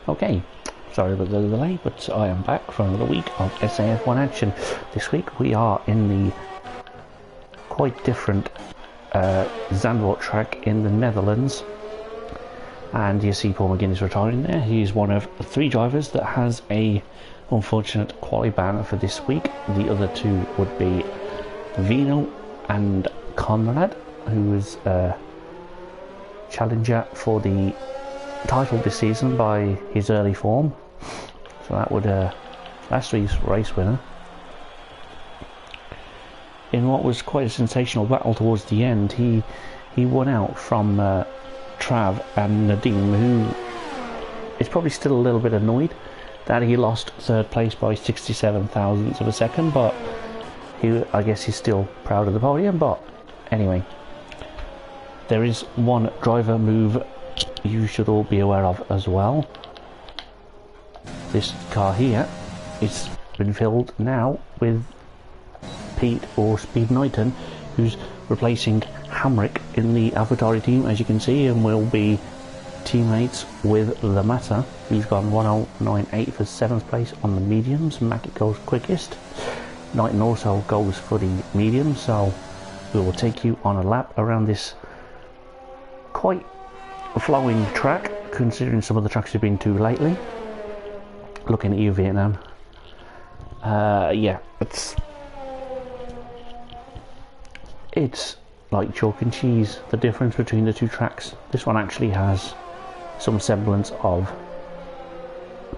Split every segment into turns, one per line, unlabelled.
Okay, sorry about the delay, but I am back for another week of SAF1 action. This week we are in the quite different Zandvoort track in the Netherlands, and you see Paul McGuinness retiring there. He's one of 3 drivers that has a unfortunate quali ban for this week. The other 2 would be Vino and Conrad, who is a challenger for the title this season by his early form. So that would last week's race winner. In what was quite a sensational battle towards the end, he won out from Trav and Nadim, who is probably still a little bit annoyed that he lost 3rd place by 67 thousandths of a second, but I guess he's still proud of the podium. But anyway, there is one driver move you should all be aware of as well. This car here, it's been filled now with Pete or Speed Knighton, who's replacing Hamrick in the AlphaTauri team, as you can see, and will be teammates with the Mata, who's gone 1098 for 7th place on the mediums. Mackett goes quickest. Knighton also goes for the mediums, so we will take you on a lap around this quite flowing track, considering some of the tracks have been too lately. Looking at you, Vietnam. Yeah, it's like chalk and cheese, the difference between the 2 tracks. This one actually has some semblance of,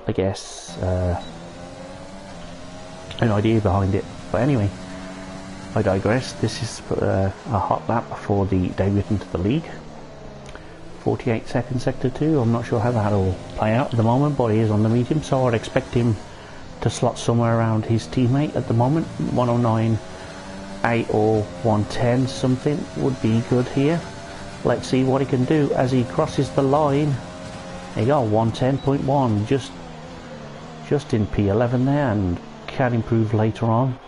I guess, an idea behind it. But anyway, I digress. This is a hot lap for the debut into the league. 48 seconds sector 2. I'm not sure how that'll play out at the moment, but he is on the medium, so I'd expect him to slot somewhere around his teammate at the moment. 109.8 or 110 something would be good here. Let's see what he can do as he crosses the line. There you go, 110.1, just in P11 there, and can improve later on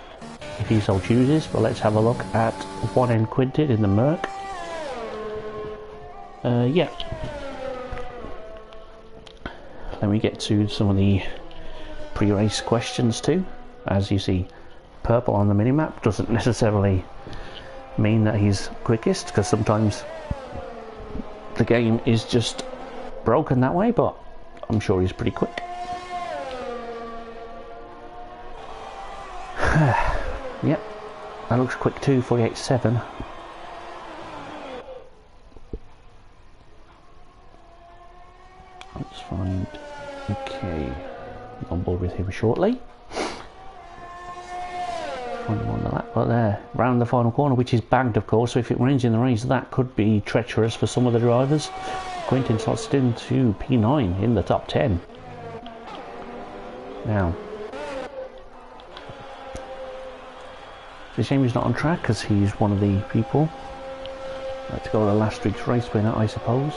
if he so chooses. But let's have a look at 1N Quinted in the Merc. Yeah, let me get to some of the pre-race questions too. As you see, purple on the minimap doesn't necessarily mean that he's quickest, because sometimes the game is just broken that way, but I'm sure he's pretty quick. Yep, that looks quick too, 48.7. Let's find, okay, on board with him shortly. Find him on the lap, but there, round the final corner, which is bagged of course, so if it rains in the race that could be treacherous for some of the drivers. Quentin slots it into P9 in the top 10. Now, it's a shame he's not on track, because he's one of the people. Let's go to last week's race winner, I suppose.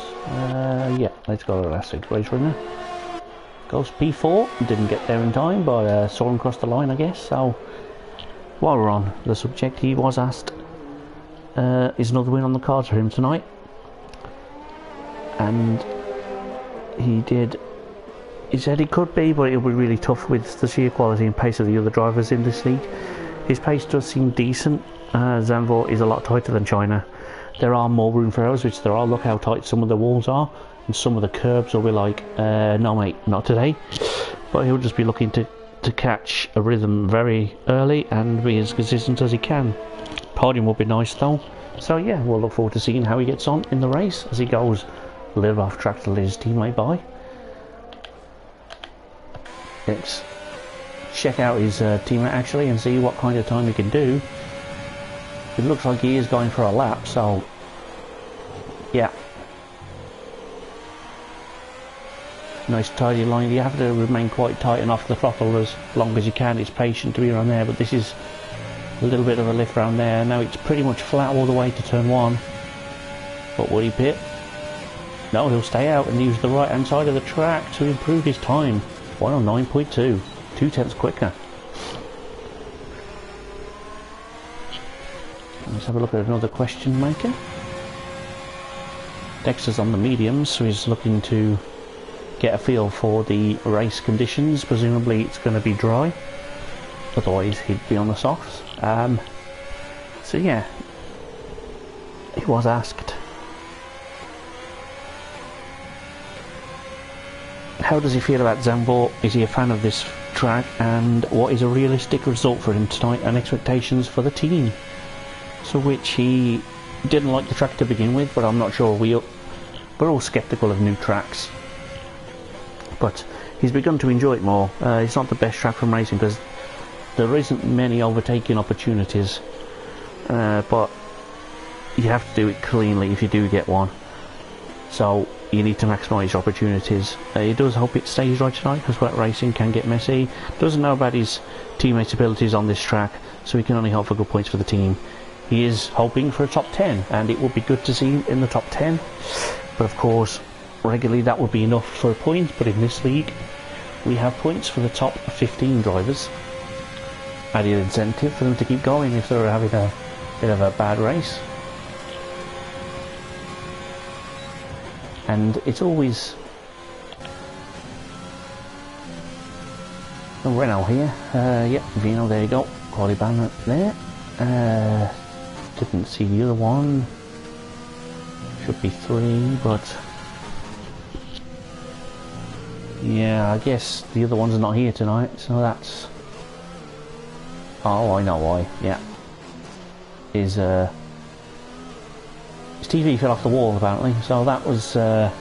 Yeah, let's go to last week's race winner. Goes P4, didn't get there in time, but saw him cross the line, I guess. So, while we're on the subject, he was asked, is another win on the cards for him tonight? And he did. He said it could be, but it'll be really tough with the sheer quality and pace of the other drivers in this league. His pace does seem decent. Zandvoort is a lot tighter than China. There are more room for errors, which there are. Look how tight some of the walls are, and some of the curbs will be like, no mate, not today. But he'll just be looking to catch a rhythm very early and be as consistent as he can. Podium will be nice though. So yeah, we'll look forward to seeing how he gets on in the race as he goes a little off track to let his teammate by. Let's check out his teammate actually and see what kind of time he can do. It looks like he is going for a lap, so yeah. Nice tidy line. You have to remain quite tight and off the throttle as long as you can. It's patient to be around there, but this is a little bit of a lift around there. Now it's pretty much flat all the way to turn 1. But will he pit? No, he'll stay out and use the right hand side of the track to improve his time. 109.2, 2/10 quicker. Let's have a look at another question maker. Dexter's on the mediums, so he's looking to get a feel for the race conditions. Presumably it's going to be dry, otherwise he'd be on the softs. So yeah, he was asked, how does he feel about Zandvoort? Is he a fan of this track, and what is a realistic result for him tonight and expectations for the team? So which he didn't like the track to begin with, but I'm not sure. We're all sceptical of new tracks, but he's begun to enjoy it more. It's not the best track from racing because there isn't many overtaking opportunities, but you have to do it cleanly if you do get one, so you need to maximise your opportunities. He does hope it stays right tonight because wet racing can get messy. Doesn't know about his teammates' abilities on this track, so he can only hope for good points for the team. He is hoping for a top 10, and it would be good to see him in the top 10, but of course regularly that would be enough for a point, but in this league we have points for the top 15 drivers. Added incentive for them to keep going if they're having a bit of a bad race. And it's always Renault here. Yep, Vino, there you go. Quality ban there. Didn't see the other one. Should be 3, but yeah, I guess the other one's not here tonight, so that's... Oh, I know why. Yeah, his TV fell off the wall apparently, so that was I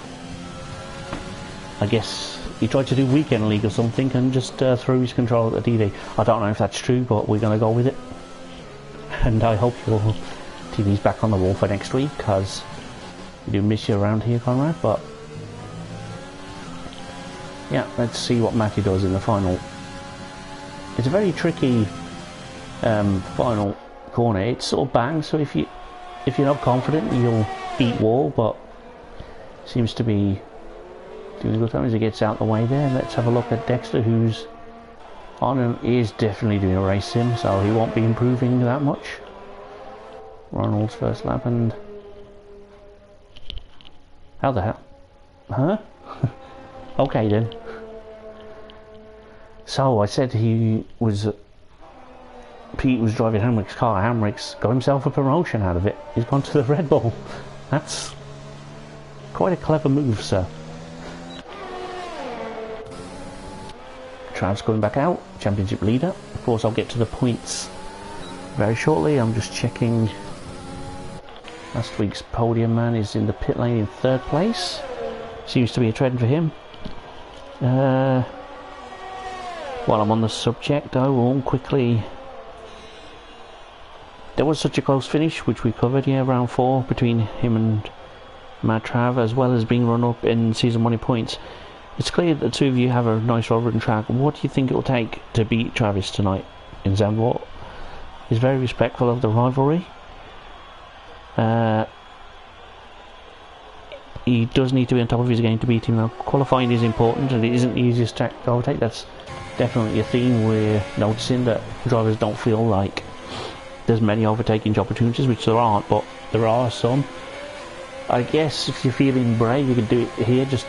guess he tried to do weekend league or something and just threw his control at the TV. I don't know if that's true, but we're gonna go with it, and I hope your TV's back on the wall for next week, because we do miss you around here, Conrad. But yeah, let's see what Matty does in the final. It's a very tricky final corner. It's sort of bang, so if you're not confident you'll beat wall, but seems to be doing a good time as he gets out the way there. Let's have a look at Dexter, who's on and is definitely doing a race sim, so he won't be improving that much. Ronald's first lap, and how the hell? Huh? Okay then. So I said he was Pete was driving Hamrick's car. Hamrick's got himself a promotion out of it. He's gone to the Red Bull. That's quite a clever move, sir. Trav's going back out, championship leader. Of course, I'll get to the points very shortly. I'm just checking. Last week's podium man is in the pit lane in 3rd place. Seems to be a trend for him. While I'm on the subject, I will quickly... There was such a close finish, which we covered, yeah, round 4, between him and Mad Trav, as well as being run up in season 1 in points. It's clear that the two of you have a nice run track. What do you think it will take to beat Travis tonight in Zandvoort? He's very respectful of the rivalry. He does need to be on top of his game to beat him. Now, qualifying is important, and it isn't the easiest track to overtake. That's definitely a theme we're noticing, that drivers don't feel like there's many overtaking opportunities, which there aren't, but there are some. I guess if you're feeling brave, you could do it here, just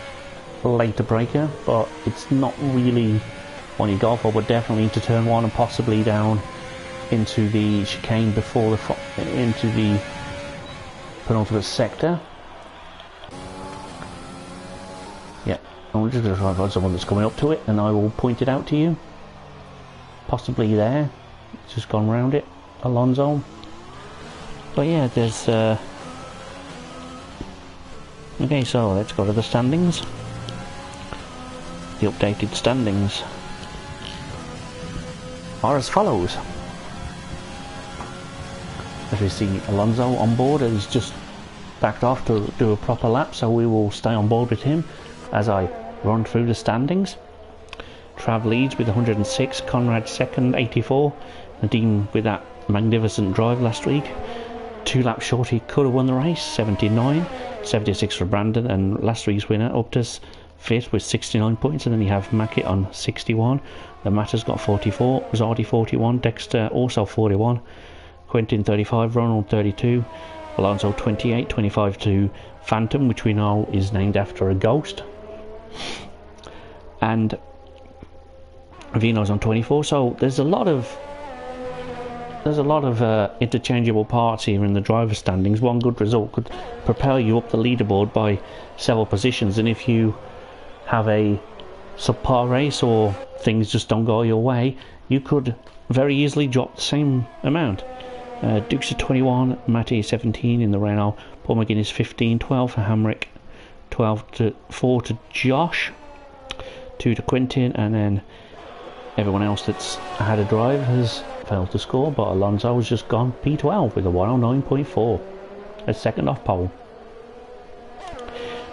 later breaker, but it's not really one you go for. But definitely into turn 1 and possibly down into the chicane before into the penultimate sector. Yeah, I'm just going to try and find someone that's coming up to it, and I will point it out to you. Possibly there. It's just gone round it. Alonso. But yeah, there's okay, so let's go to the standings. The updated standings are as follows. As we see, Alonso on board, and he's just backed off to do a proper lap, so we will stay on board with him as I run through the standings. Trav leads with 106, Conrad second, 84, Nadeem with that magnificent drive last week. 2 laps short, he could have won the race, 79, 76 for Brandon, and last week's winner up to 5th with 69 points, and then you have Mackett on 61, the Matter's got 44, Zardi 41, Dexter also 41, Quentin 35, Ronald 32, Alonso 28, 25 to Phantom, which we know is named after a ghost. and Vino's on 24. So there's a lot of interchangeable parts here in the driver standings. One good result could propel you up the leaderboard by several positions, and if you have a subpar race or things just don't go your way, you could very easily drop the same amount. Dukes at 21, Matty 17 in the Renault, Paul McGuinness 15, 12 for Hamrick, 4 to Josh, 2 to Quintin, and then everyone else that's had a drive has failed to score, but Alonso has just gone P12 with a 109.4, a second off pole.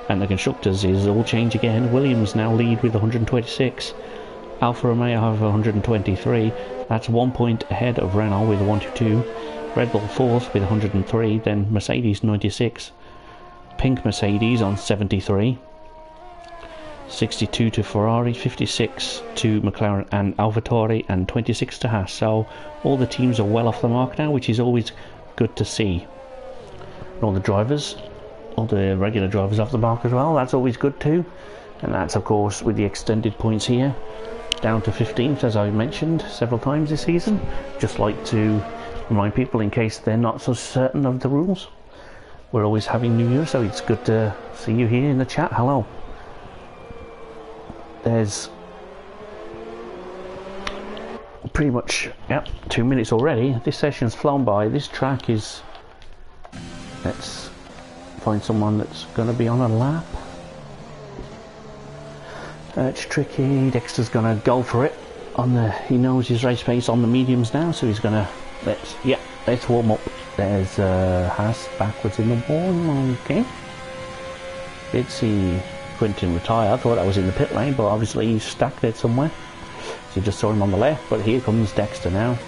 And the constructors is all change again. Williams now lead with 126, Alfa Romeo have 123, that's 1 point ahead of Renault with 122, Red Bull fourth with 103, then Mercedes 96, Pink Mercedes on 73, 62 to Ferrari, 56 to McLaren and AlphaTauri, and 26 to Haas. So all the teams are well off the mark now, which is always good to see. And all the drivers, all the regular drivers off the mark as well, that's always good too. And that's of course with the extended points here, down to 15th as I mentioned several times this season. Just like to remind people in case they're not so certain of the rules, we're always having New Year, so it's good to see you here in the chat. Hello. There's pretty much, yep, 2 minutes already. This session's flown by. This track is, let's find someone that's going to be on a lap. It's tricky. Dexter's going to go for it on the, he knows his race pace on the mediums now, so he's going to, let's warm up. There's Haas backwards in the wall. Okay, did see Quintin retire. I thought I was in the pit lane, but obviously he's stacked it somewhere, so you just saw him on the left. But here comes Dexter now.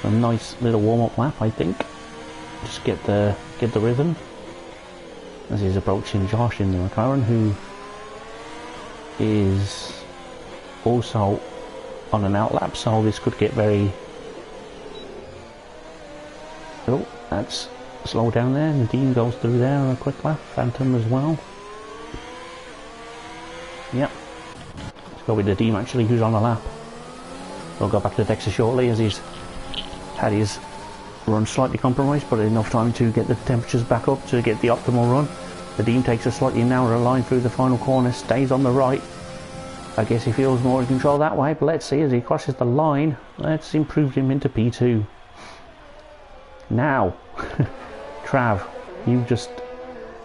A nice little warm-up lap, I think. Just get the rhythm as he's approaching Josh in the McLaren, who is also on an outlap, so this could get very, oh, that's slow down there. Nadine goes through there on a quick lap, Phantom as well. Yep, let's go with Nadeem actually, who's on a lap. We'll go back to Dexter shortly as he's had his run slightly compromised, but enough time to get the temperatures back up to get the optimal run. Nadeem takes a slightly narrower line through the final corner, stays on the right. I guess he feels more in control that way, but let's see as he crosses the line. Let's improve him into P2. Now, Trav, you've just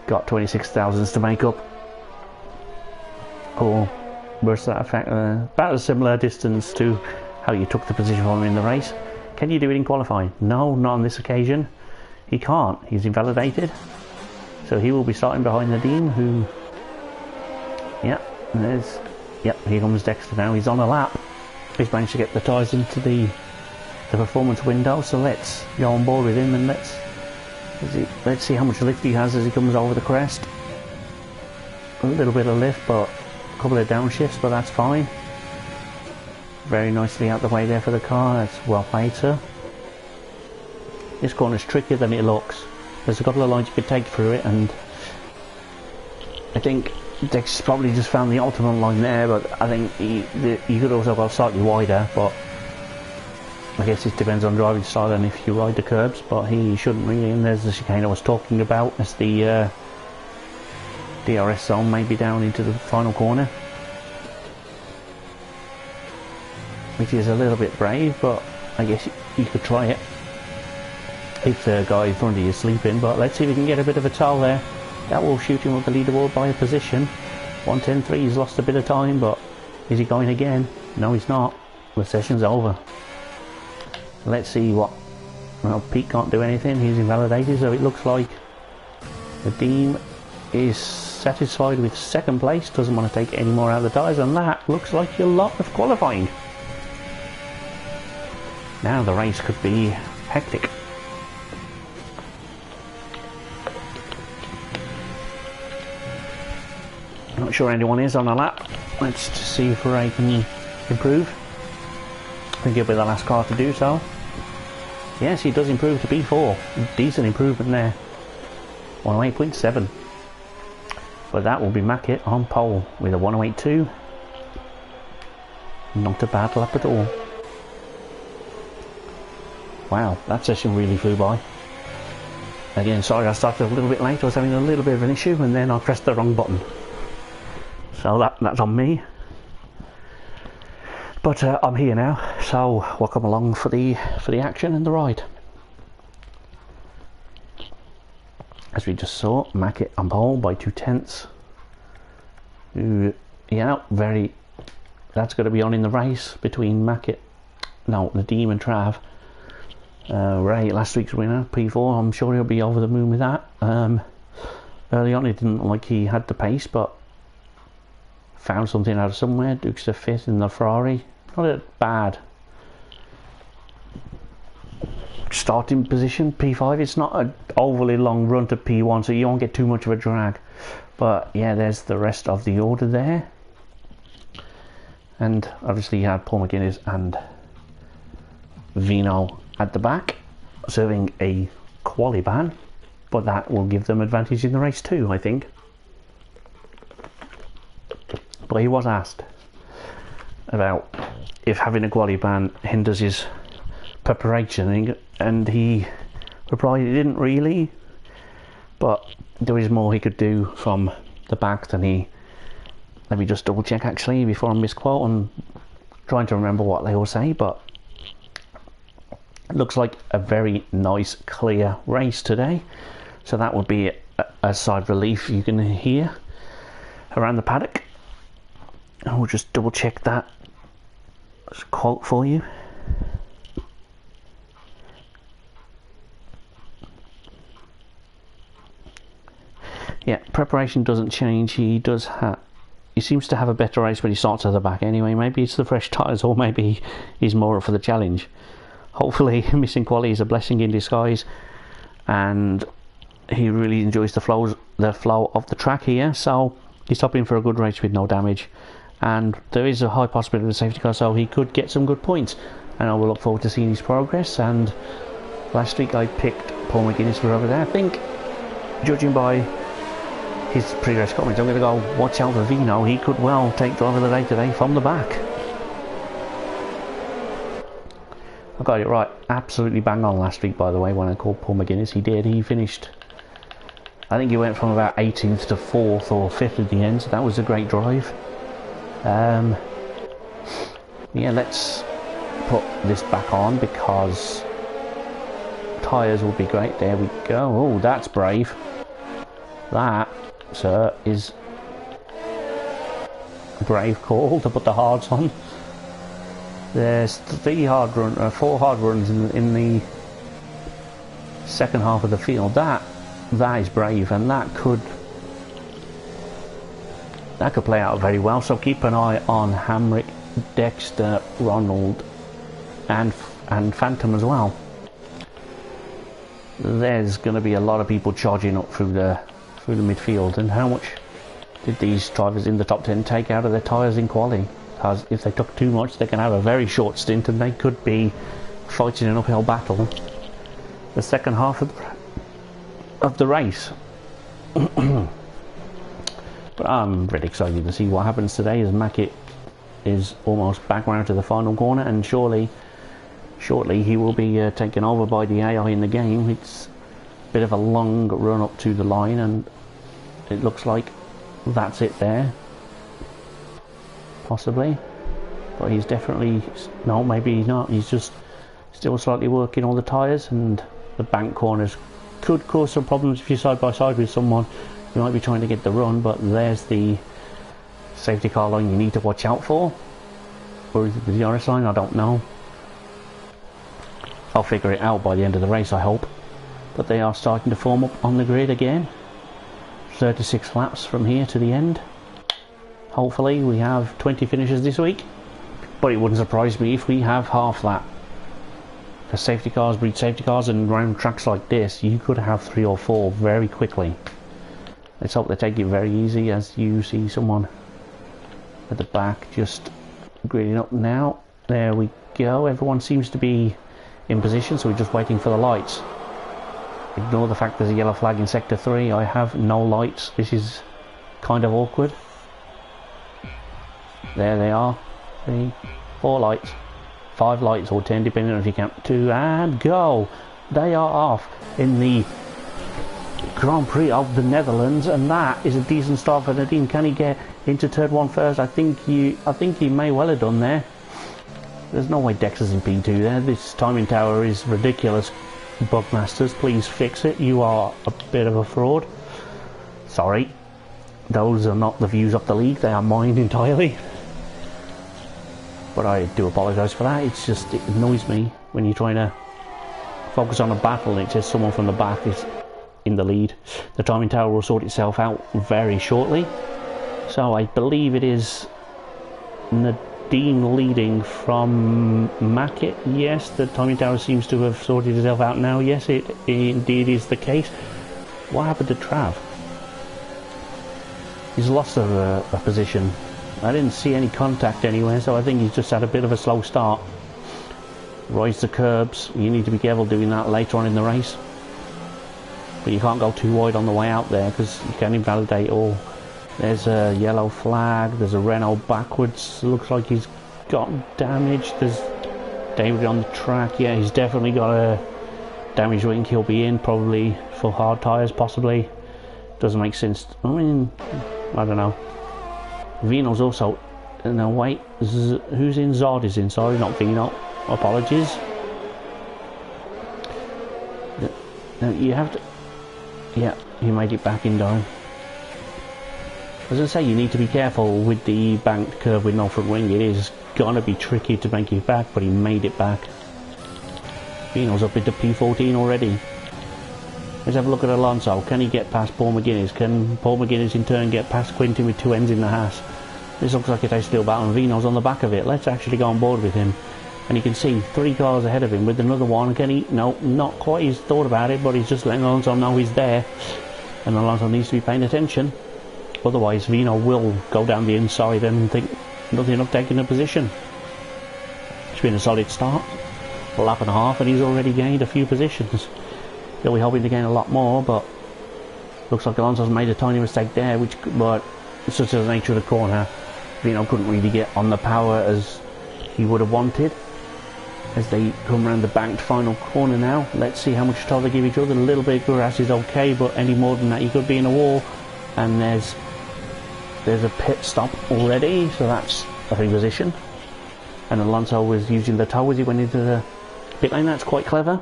got 26 thousandths to make up. Or worse to that effect, about a similar distance to how you took the position from him in the race. Can you do it in qualifying? No, not on this occasion. He can't. He's invalidated. So he will be starting behind Nadeem, who, here comes Dexter now. He's on a lap. He's managed to get the tyres into the performance window, so let's go on board with him and let's see how much lift he has as he comes over the crest. A little bit of lift, but a couple of downshifts, but that's fine. Very nicely out the way there for the car. That's well played, sir. This corner's trickier than it looks. There's a couple of lines you could take through it, and I think Dex probably just found the ultimate line there, but I think you could also go slightly wider, but I guess it depends on driving style and if you ride the curbs, but he shouldn't really. And there's the chicane I was talking about as the DRS zone maybe down into the final corner, which is a little bit brave, but I guess you could try it if the guy in front of you is sleeping. But let's see if we can get a bit of a toll there. That will shoot him up the leaderboard by a position. 1:10.3, he's lost a bit of time, but is he going again? No, he's not. The session's over. Let's see what, well, Pete can't do anything, he's invalidated, so it looks like Nadeem is satisfied with second place, doesn't want to take any more out of the tyres, and that looks like a lot of qualifying. Now the race could be hectic. Not sure anyone is on a lap. Let's just see if Ray can improve. I think he'll be the last car to do so. Yes, he does improve to P4. Decent improvement there. 108.7. But that will be Mackett on pole with a 108.2. Not a bad lap at all. Wow, that session really flew by. Again, sorry I started a little bit late. I was having a little bit of an issue and then I pressed the wrong button. So that's on me. But I'm here now, so welcome along for the action and the ride. As we just saw, Mackett on pole by 2/10. Yeah, that's going to be on in the race between Nadeem and Trav. Ray, last week's winner, P4, I'm sure he'll be over the moon with that. Early on, he didn't look like he had the pace, but found something out of somewhere. Duke's the 5th in the Ferrari. Not a bad starting position. P5, it's not an overly long run to P1, so you won't get too much of a drag. But yeah, there's the rest of the order there. And obviously you had Paul McGuinness and Vino at the back, serving a quali ban, but that will give them advantage in the race too, I think. But he was asked about if having a quali ban hinders his preparation, and he replied it didn't really, but there is more he could do from the back than he... Let me just double check actually before I misquote. I'm trying to remember what they all say, but it looks like a very nice clear race today, so that would be a side relief you can hear around the paddock. I will just double check that quote for you. Yeah, preparation doesn't change. He seems to have a better race when he starts at the back anyway. Maybe it's the fresh tyres, or maybe he's more up for the challenge. Hopefully missing quali is a blessing in disguise, and he really enjoys the flow of the track here, so he's topping for a good race with no damage. And there is a high possibility of a safety car, so he could get some good points, and I will look forward to seeing his progress. And last week I picked Paul McGuinness for over there. I think, judging by his pre-race comments, I'm going to go watch out for Vino. He could well take driver of the day today from the back. I got it right, absolutely bang on last week, by the way, when I called Paul McGuinness. He did. He finished, I think he went from about 18th to 4th or 5th at the end, so that was a great drive. Yeah, let's put this back on because tyres will be great. There we go. Oh, that's brave. That, sir, is a brave call to put the hards on. There's 4 hard runs in the second half of the field. That is brave, and that could play out very well. So keep an eye on Hamrick, Dexter, Ronald, and Phantom as well. There's going to be a lot of people charging up through the midfield. And how much did these drivers in the top 10 take out of their tyres in quali? Because if they took too much, they can have a very short stint, and they could be fighting an uphill battle the second half of the race. But I'm really excited to see what happens today, as Mackett is almost back round to the final corner, and shortly he will be taken over by the AI in the game. It's a bit of a long run up to the line, and it looks like that's it there. Possibly, but he's definitely, no, maybe he's not. He's just still slightly working on the tyres, and the bank corners could cause some problems if you're side by side with someone. You might be trying to get the run, but there's the safety car line you need to watch out for. Or is it the DRS line? I don't know. I'll figure it out by the end of the race, I hope. But they are starting to form up on the grid again. 36 laps from here to the end. Hopefully we have 20 finishes this week, but it wouldn't surprise me if we have half that. Because safety cars breed safety cars, and round tracks like this you could have 3 or 4 very quickly. Let's hope they take it very easy, as you see someone at the back just gridding up now. There we go. Everyone seems to be in position, so we're just waiting for the lights. Ignore the fact there's a yellow flag in sector 3. I have no lights. This is kind of awkward. There they are. 3, 4 lights, 5 lights or 10 depending on if you count. 2 and go. They are off in the Grand Prix of the Netherlands, and that is a decent start for Nadine. Can he get into turn 1 first? I think he may well have done there. There's no way Dex is in P2 there. This timing tower is ridiculous. Bugmasters, please fix it. You are a bit of a fraud. Sorry. Those are not the views of the league. They are mine entirely. But I do apologise for that. It's just, it annoys me when you're trying to focus on a battle and it says someone from the back is in the lead. The timing tower will sort itself out very shortly. So I believe it is Nadine leading from Mackett. Yes, the timing tower seems to have sorted itself out now. Yes, it indeed is the case. What happened to Trav? He's lost a position. I didn't see any contact anywhere, so I think he's just had a bit of a slow start. Rise the curbs. You need to be careful doing that later on in the race. But you can't go too wide on the way out there because you can invalidate all. There's a yellow flag. There's a Renault backwards. Looks like he's got damage. There's David on the track. Yeah, he's definitely got a damage wing. He'll be in probably for hard tyres, possibly. Doesn't make sense. I mean, I don't know. Vino's also... No, wait. Who's in? Zod is in. Sorry, not Vino. Apologies. You have to... Yeah, you made it back in time. As I say, you need to be careful with the banked curve with no front wing. It is gonna be tricky to make it back, but he made it back. Vino's up into P14 already. Let's have a look at Alonso. Can he get past Paul McGuinness? Can Paul McGuinness in turn get past Quintin with 2 ends in the Haas? This looks like a still battle and Vino's on the back of it. Let's actually go on board with him. And you can see 3 cars ahead of him with another one. Can he? No, not quite. He's thought about it, but he's just letting Alonso know he's there. And Alonso needs to be paying attention. Otherwise, Vino will go down the inside and think nothing of taking a position. It's been a solid start. A lap and a half, and he's already gained a few positions. He'll be hoping to gain a lot more, but looks like Alonso's made a tiny mistake there, but it's just the nature of the corner. Vino couldn't really get on the power as he would have wanted. As they come around the banked final corner now, let's see how much time they give each other. A little bit of grass is okay, but any more than that, you could be in a wall. And there's a pit stop already, so that's a free position. And Alonso was using the toe as he went into the pit lane. That's quite clever.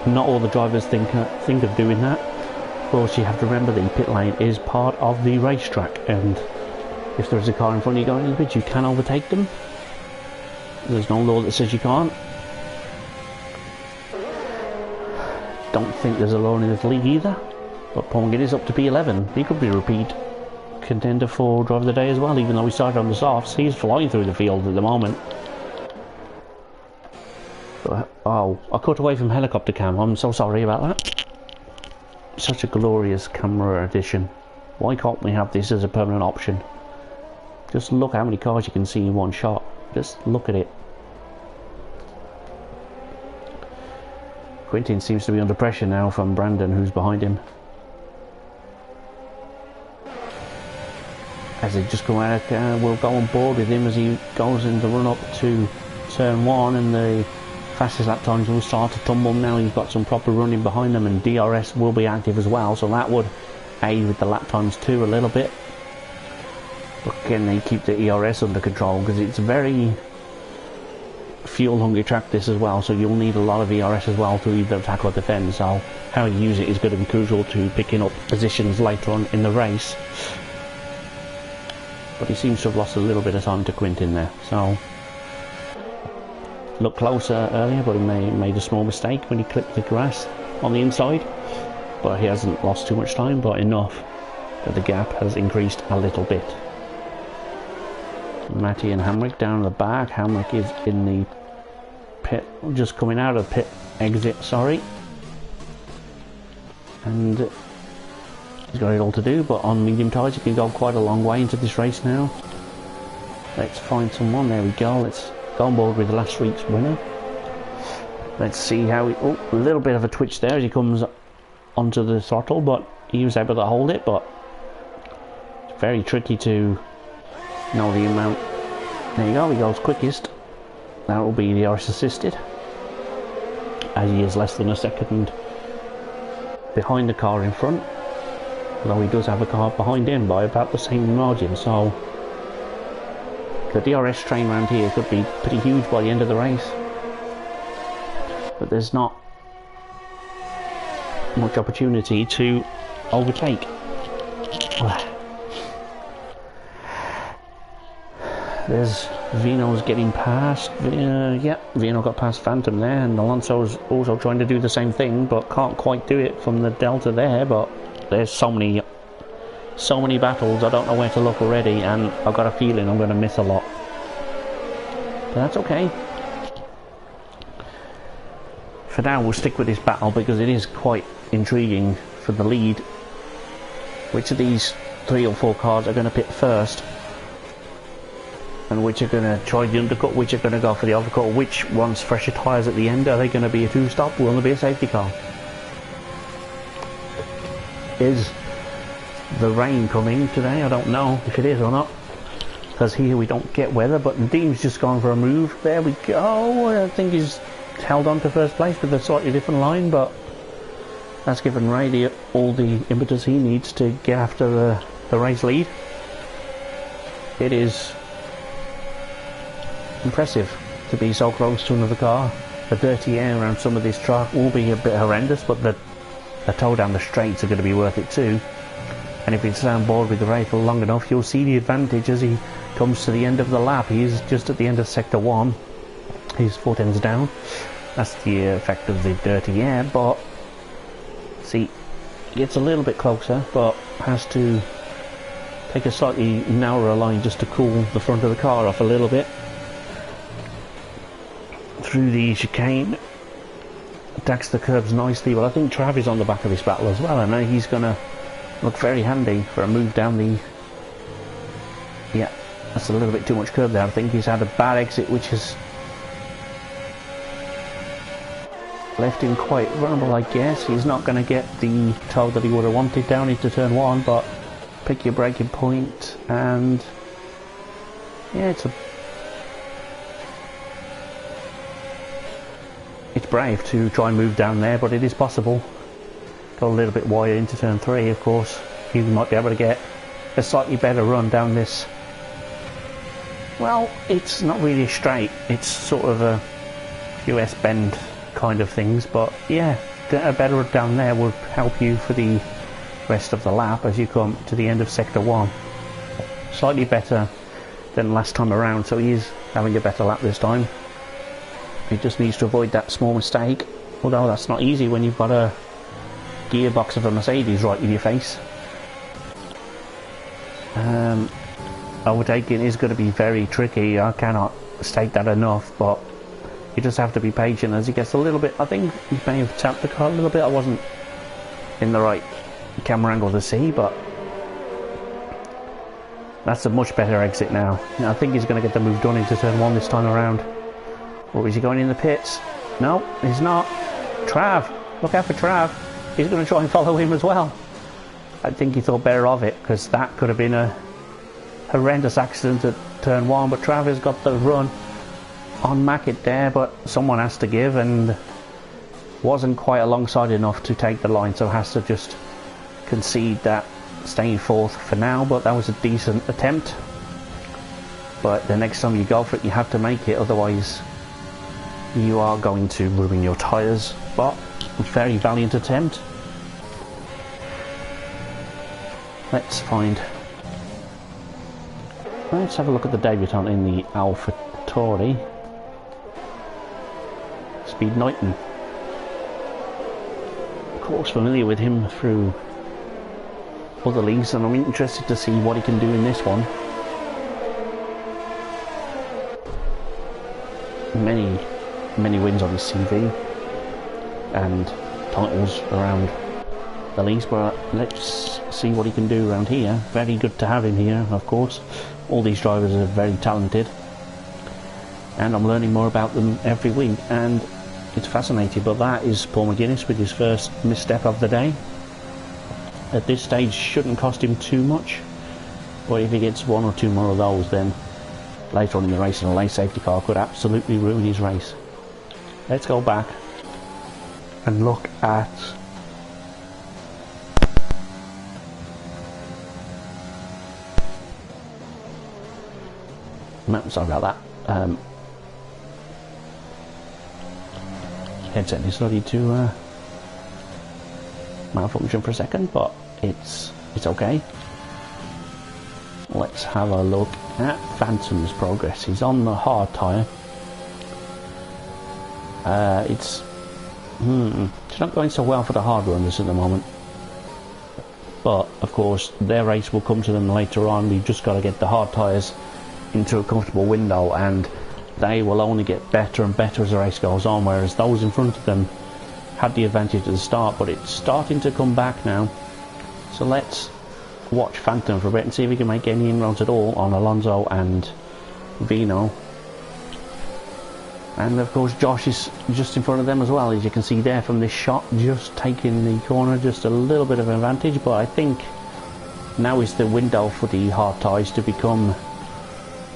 Not all the drivers think of doing that. Of course, you have to remember the pit lane is part of the racetrack, and if there's a car in front of you going in the pit, you can overtake them. There's no law that says you can't. Don't think there's a law in this league either. But Paul McGuinness is up to P11. He could be a repeat contender for Driver of the Day as well, even though he started on the softs. He's flying through the field at the moment. Oh, I cut away from helicopter cam. I'm so sorry about that. Such a glorious camera addition. Why can't we have this as a permanent option? Just look how many cars you can see in one shot. Just look at it. Quintin seems to be under pressure now from Brandon, who's behind him. As they just come out, we'll go on board with him as he goes in the run up to turn 1, and the fastest lap times will start to tumble. Now you've got some proper running behind them, and DRS will be active as well, so that would aid with the lap times too a little bit. But again, they keep the ERS under control because it's a very fuel hungry track this as well, so you'll need a lot of ERS as well to either attack or defend. So how you use it is going to be crucial to picking up positions later on in the race. But he seems to have lost a little bit of time to Quintin there, so looked closer earlier, but he made a small mistake when he clipped the grass on the inside. But he hasn't lost too much time, but enough that the gap has increased a little bit. Matty and Hamrick down the back. Hamrick is in the pit, just coming out of the pit exit, sorry. And he's got it all to do, but on medium tyres he can go quite a long way into this race now. Let's find someone, there we go. Let's go on board with last week's winner. Let's see how he... Oh, a little bit of a twitch there as he comes onto the throttle, but he was able to hold it, but it's very tricky to know the amount There you go, he goes quickest. That will be the DRS assisted, as he is less than a second behind the car in front, although he does have a car behind him by about the same margin, so the DRS train around here could be pretty huge by the end of the race. But there's not much opportunity to overtake. There's Vino's getting past. Yeah, Vino got past Phantom there, and Alonso's also trying to do the same thing, but can't quite do it from the Delta there. But there's so many battles, I don't know where to look already, and I've got a feeling I'm going to miss a lot. But that's okay. For now, we'll stick with this battle because it is quite intriguing for the lead. Which of these 3 or 4 cars are going to pit first? And which are going to try the undercut, which are going to go for the overcut, which wants fresher tyres at the end? Are they going to be a 2-stop? Will there be a safety car? Is the rain coming today? I don't know if it is or not, because here we don't get weather, but Nadim's just gone for a move. There we go. I think he's held on to first place with a slightly different line, but that's given Ray all the impetus he needs to get after the race lead. It is impressive to be so close to another car. The dirty air around some of this track will be a bit horrendous, but the tow down the straights are going to be worth it too. And if you stay on board with the race for long enough, you'll see the advantage as he comes to the end of the lap. He is just at the end of sector 1. He's 4 tenths down. That's the effect of the dirty air, but see, gets a little bit closer, but has to take a slightly narrower line just to cool the front of the car off a little bit. Through the chicane, attacks the curbs nicely. Well, I think Trav is on the back of this battle as well, and now he's going to look very handy for a move down the... Yeah, that's a little bit too much curb there. I think he's had a bad exit, which has left him quite vulnerable, I guess. He's not going to get the tow that he would have wanted down into turn 1, but pick your braking point, and yeah, it's brave to try and move down there, but it is possible. Got a little bit wider into turn 3, of course. He might be able to get a slightly better run down this. Well, it's not really straight. It's sort of a US bend kind of things, but yeah, a better run down there would help you for the rest of the lap as you come to the end of sector 1. Slightly better than last time around, so he is having a better lap this time. He just needs to avoid that small mistake, although that's not easy when you've got a gearbox of a Mercedes right in your face. Overtaking is going to be very tricky. I cannot state that enough, but you just have to be patient as he gets a little bit. I think he may have tapped the car a little bit. I wasn't in the right camera angle to see, but that's a much better exit now. I think he's going to get the move done into turn 1 this time around. Or is he going in the pits? No, he's not. Trav, look out for Trav. He's going to try and follow him as well. I think he thought better of it, because that could have been a horrendous accident at turn 1, but Trav has got the run on Mackett there, but someone has to give, and wasn't quite alongside enough to take the line, so has to just concede that, staying 4th for now. But that was a decent attempt, but the next time you go for it you have to make it, otherwise you are going to ruin your tyres. But very valiant attempt. Let's have a look at the debutant in the AlphaTauri. Speed Knighton. Of course, familiar with him through other leagues, and I'm interested to see what he can do in this one. Many wins on his CV and titles around the leagues, but let's see what he can do around here. Very good to have him here, of course. All these drivers are very talented, and I'm learning more about them every week, and it's fascinating. But that is Paul McGuinness with his first misstep of the day. At this stage shouldn't cost him too much, but if he gets 1 or 2 more of those, then later on in the race, and a late safety car could absolutely ruin his race. Let's go back and look at sorry about that. Headset decided to malfunction for a second, but it's okay. Let's have a look at Phantom's progress. He's on the hard tyre. It's not going so well for the hard runners at the moment, but of course their race will come to them later on. We've just got to get the hard tyres into a comfortable window, and they will only get better and better as the race goes on, whereas those in front of them had the advantage at the start, but it's starting to come back now. So let's watch Phantom for a bit and see if he can make any inroads at all on Alonso and Vino. And of course Josh is just in front of them as well, as you can see there from this shot, just taking the corner, just a little bit of an advantage. But I think now is the window for the hard tyres to become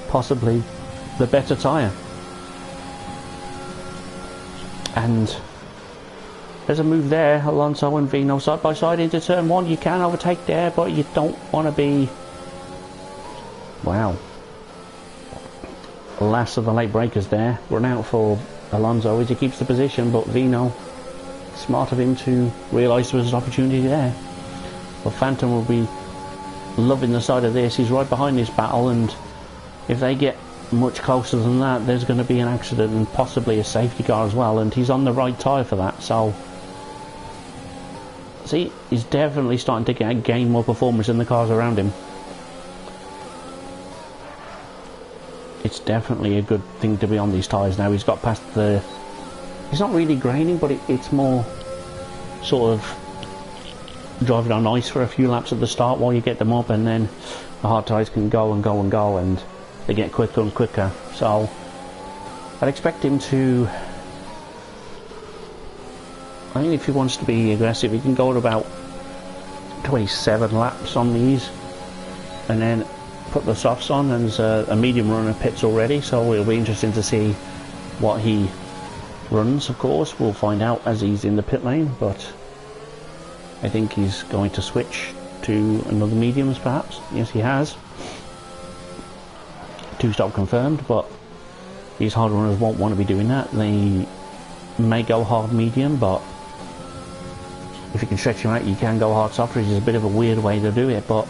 possibly the better tyre. And there's a move there, Alonso and Vino side by side into turn one. You can overtake there, but you don't want to be, wow, last of the late breakers there. Run out for Alonso as he keeps the position, but Vino, smart of him to realise there was an opportunity there. But Phantom will be loving the side of this. He's right behind this battle, and if they get much closer than that, there's going to be an accident and possibly a safety car as well, and he's on the right tyre for that. So see, he's definitely starting to gain more performance in the cars around him. It's definitely a good thing to be on these tyres now. He's got past the, it's not really graining, but it's more sort of driving on ice for a few laps at the start while you get them up, and then the hard tyres can go and go and go, and they get quicker and quicker. So I'd expect him to, I think if he wants to be aggressive, he can go at about 27 laps on these, and then put the softs on. And there's a medium runner pits already, so it'll be interesting to see what he runs. Of course, we'll find out as he's in the pit lane, but I think he's going to switch to another mediums perhaps. Yes, he has. 2-stop confirmed, but these hard runners won't want to be doing that. They may go hard medium, but if you can stretch him out, you can go hard soft, which is a bit of a weird way to do it. But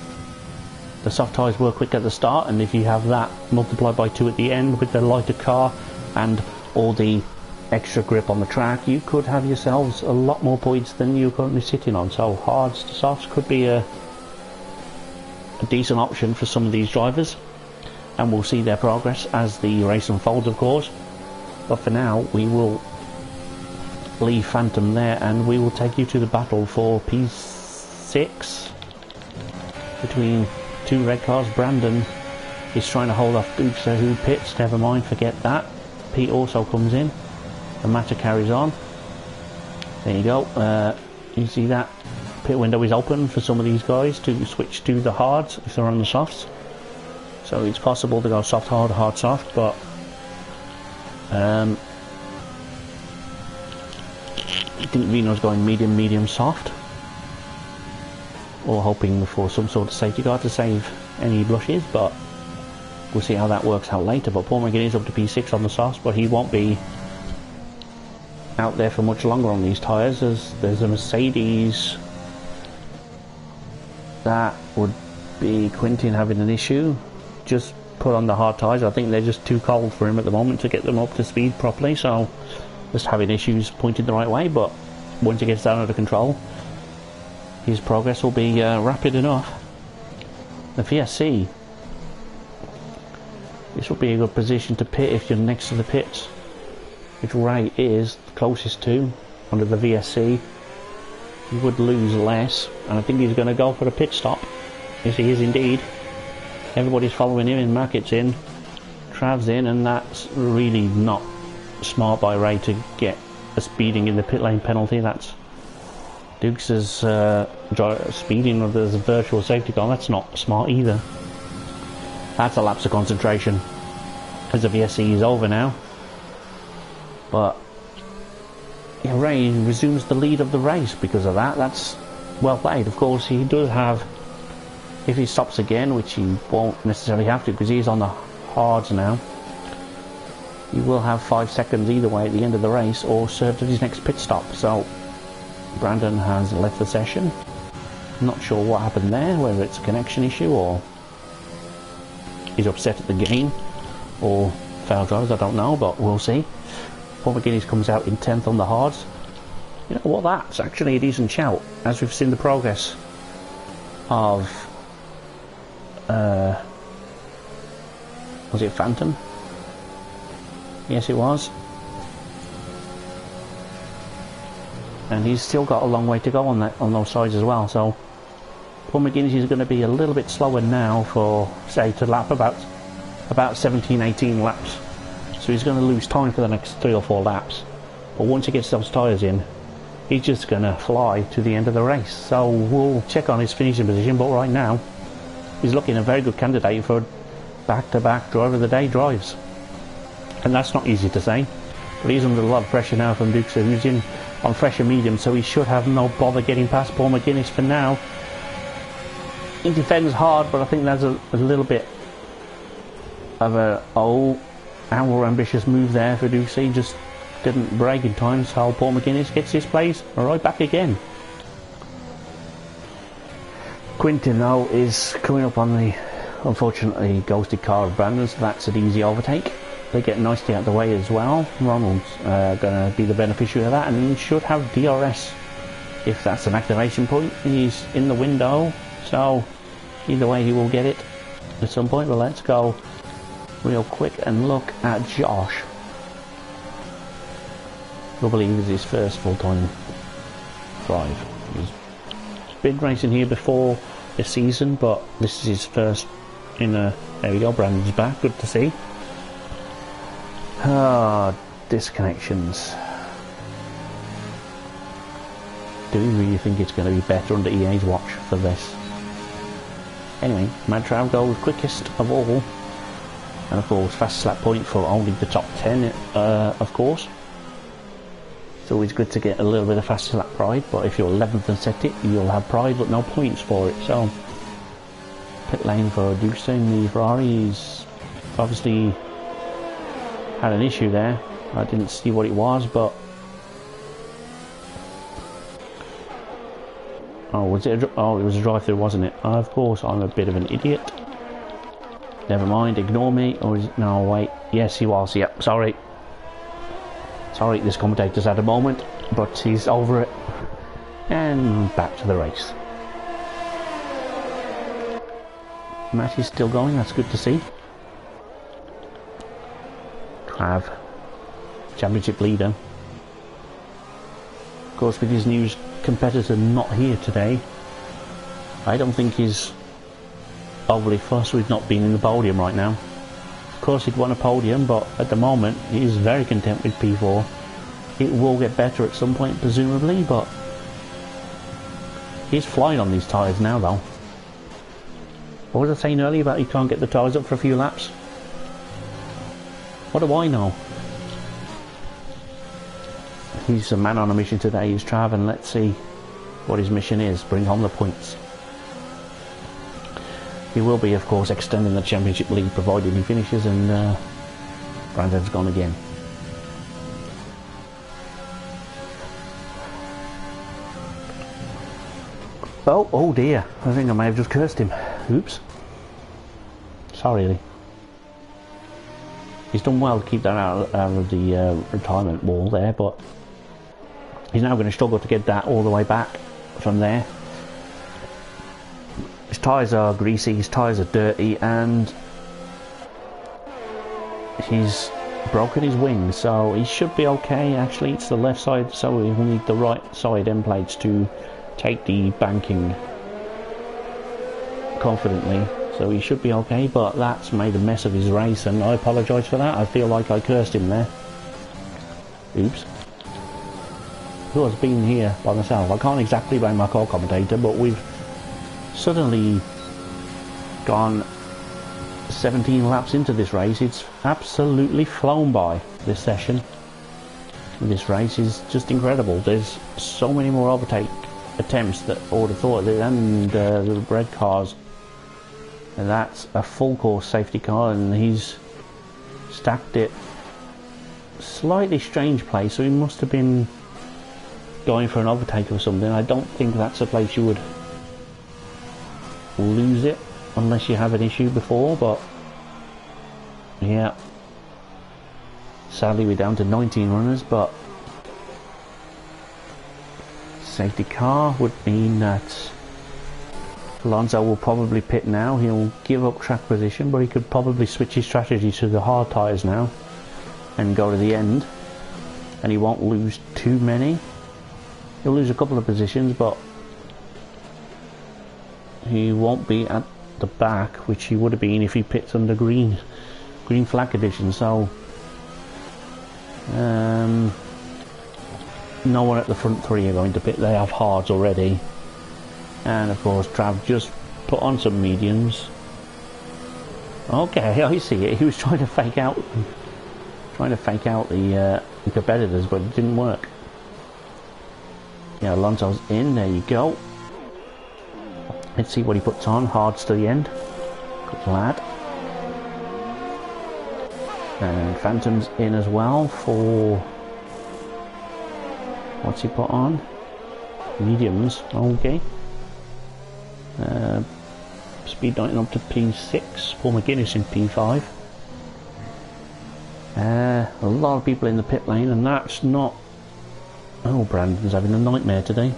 the soft tyres were quick at the start, and if you have that multiplied by 2 at the end with the lighter car and all the extra grip on the track, you could have yourselves a lot more points than you're currently sitting on. So hards to softs could be a decent option for some of these drivers, and we'll see their progress as the race unfolds, of course. But for now, we will leave Phantom there, and we will take you to the battle for P6 between 2 red cars. Brandon is trying to hold off Dukes, who pits. Never mind, forget that. Pete also comes in. The matter carries on. There you go. You see that pit window is open for some of these guys to switch to the hards if they're on the softs. So it's possible to go soft hard, hard soft, but I think Vino's going medium, medium soft, or hoping for some sort of safety car to save any blushes, but we'll see how that works out later. But Paul McGinn is up to P6 on the softs, but he won't be out there for much longer on these tyres, as there's a Mercedes that would be Quintin having an issue. Just put on the hard tyres. I think they're just too cold for him at the moment to get them up to speed properly, so just having issues pointed the right way. But once he gets down under control, his progress will be rapid enough. The VSC, this will be a good position to pit if you're next to the pits, which Ray is closest to under the VSC. He would lose less, and I think he's going to go for the pit stop. Yes, he is indeed. Everybody's following him, and Mackett's in, Trav's in, and that's really not smart by Ray to get a speeding in the pit lane penalty. That's Dukes' speeding of the virtual safety car. That's not smart either. That's a lapse of concentration. as the VSC is over now. But yeah, Ray resumes the lead of the race because of that. That's well played. Of course, he does have, if he stops again, which he won't necessarily have to because he's on the hards now, he will have 5 seconds either way at the end of the race or served at his next pit stop. So Brandon has left the session. Not sure what happened there, whether it's a connection issue or he's upset at the game or foul drives, I don't know, but we'll see. Paul McGuinness comes out in 10th on the hards. You know what, that's actually a decent shout, as we've seen the progress of was it Phantom? Yes, it was. And he's still got a long way to go on those sides as well. So Paul McGuinness is going to be a little bit slower now for, say, to lap about 17-18 laps. So he's going to lose time for the next 3 or 4 laps. But once he gets those tyres in, he's just going to fly to the end of the race. So we'll check on his finishing position. But right now, he's looking a very good candidate for back-to-back Driver of the Day drives. And that's not easy to say. But he's under a lot of pressure now from Duke, who's in on fresher medium, so he should have no bother getting past Paul McGuinness for now. He defends hard, but I think that's a little bit of a our ambitious move there for Duke. Just didn't brake in time, so Paul McGuinness gets his place right back again. Quintin though is coming up on the unfortunately ghosted car of Brandon, so that's an easy overtake. They get nicely out of the way as well. Ronald's going to be the beneficiary of that, and he should have DRS if that's an activation point. He's in the window, so either way he will get it at some point. But let's go real quick and look at Josh, who I believe is his first full-time drive. He's been racing here before this season, but this is his first in a... There we go, Brandon's back, good to see. Disconnections. Do we really think it's going to be better under EA's watch for this? Anyway, Madtrav goes quickest of all, and of course fastest lap point for only the top 10, of course. It's always good to get a little bit of fastest lap pride, but if you're 11th and set it, you'll have pride but no points for it. So pit lane for Dukestein, the Ferrari's obviously had an issue there. I didn't see what it was, but was it? It was a drive-through, wasn't it? Of course, I'm a bit of an idiot. Never mind, ignore me. Or is it? No, wait. Yes, he was. Yep. Sorry. Sorry, this commentator's had a moment, but he's over it. And back to the race. Match is still going. That's good to see. Have championship leader. Of course, with his new competitor not here today, I don't think he's overly fussed with not being in the podium right now. Of course, he'd won a podium, but at the moment he's very content with P4. It will get better at some point, presumably, but he's flying on these tyres now, though. What was I saying earlier about he can't get the tyres up for a few laps? What do I know? He's a man on a mission today, he's Trav, and let's see what his mission is. Bring home the points. He will be, of course, extending the championship lead provided he finishes, and Brandon's gone again. Oh dear, I think I may have just cursed him. Oops. Sorry, Lee. He's done well to keep that out of the retirement wall there, but he's now going to struggle to get that all the way back from there. His tyres are greasy, his tyres are dirty, and he's broken his wing, so he should be okay. Actually, it's the left side, so we will need the right side end plates to take the banking confidently. So he should be okay, but that's made a mess of his race, and I apologise for that. I feel like I cursed him there. Oops. Who has been here by myself? I can't exactly blame my co-commentator, but we've suddenly gone 17 laps into this race. It's absolutely flown by, this session. This race is just incredible. There's so many more overtake attempts that I would have thought, and the red cars. And that's a full course safety car, and he's stacked it slightly strange place, so he must have been going for an overtake or something. I don't think that's a place you would lose it unless you have an issue before, but yeah, sadly we're down to 19 runners, but safety car would mean that Alonso will probably pit now. He'll give up track position, but he could probably switch his strategy to the hard tyres now and go to the end, and he won't lose too many. He'll lose a couple of positions, but he won't be at the back, which he would have been if he pits under green flag conditions. So no one at the front three are going to pit. They have hards already, and of course Trav just put on some mediums. Okay, I see it. He was trying to fake out the competitors, but it didn't work. Yeah, Alonso's in. There you go. Let's see what he puts on. Hards to the end. Good lad. And Phantom's in as well for... what's he put on? Mediums. Okay. Speed 19 up to P6. Paul McGuinness in P5. A lot of people in the pit lane, and that's not... oh, Brandon's having a nightmare today.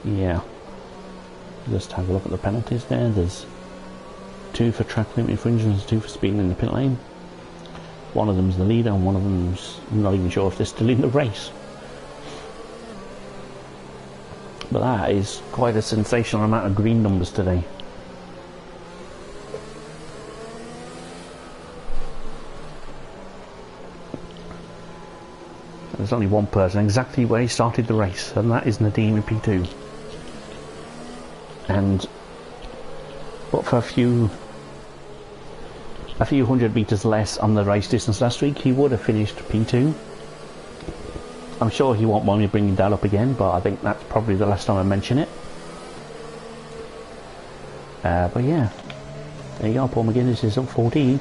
Yeah. Just have a look at the penalties there. There's 2 for track limit infringements, 2 for speeding in the pit lane. One of them's the leader, and one of them's... I'm not even sure if they're still in the race. But that is quite a sensational amount of green numbers today. There's only one person exactly where he started the race, and that is Nadim in P2. And but for a few hundred meters less on the race distance last week, he would have finished P2. I'm sure he won't mind me bringing that up again, but I think that's probably the last time I mention it. But yeah, there you go. Paul McGuinness is up 14.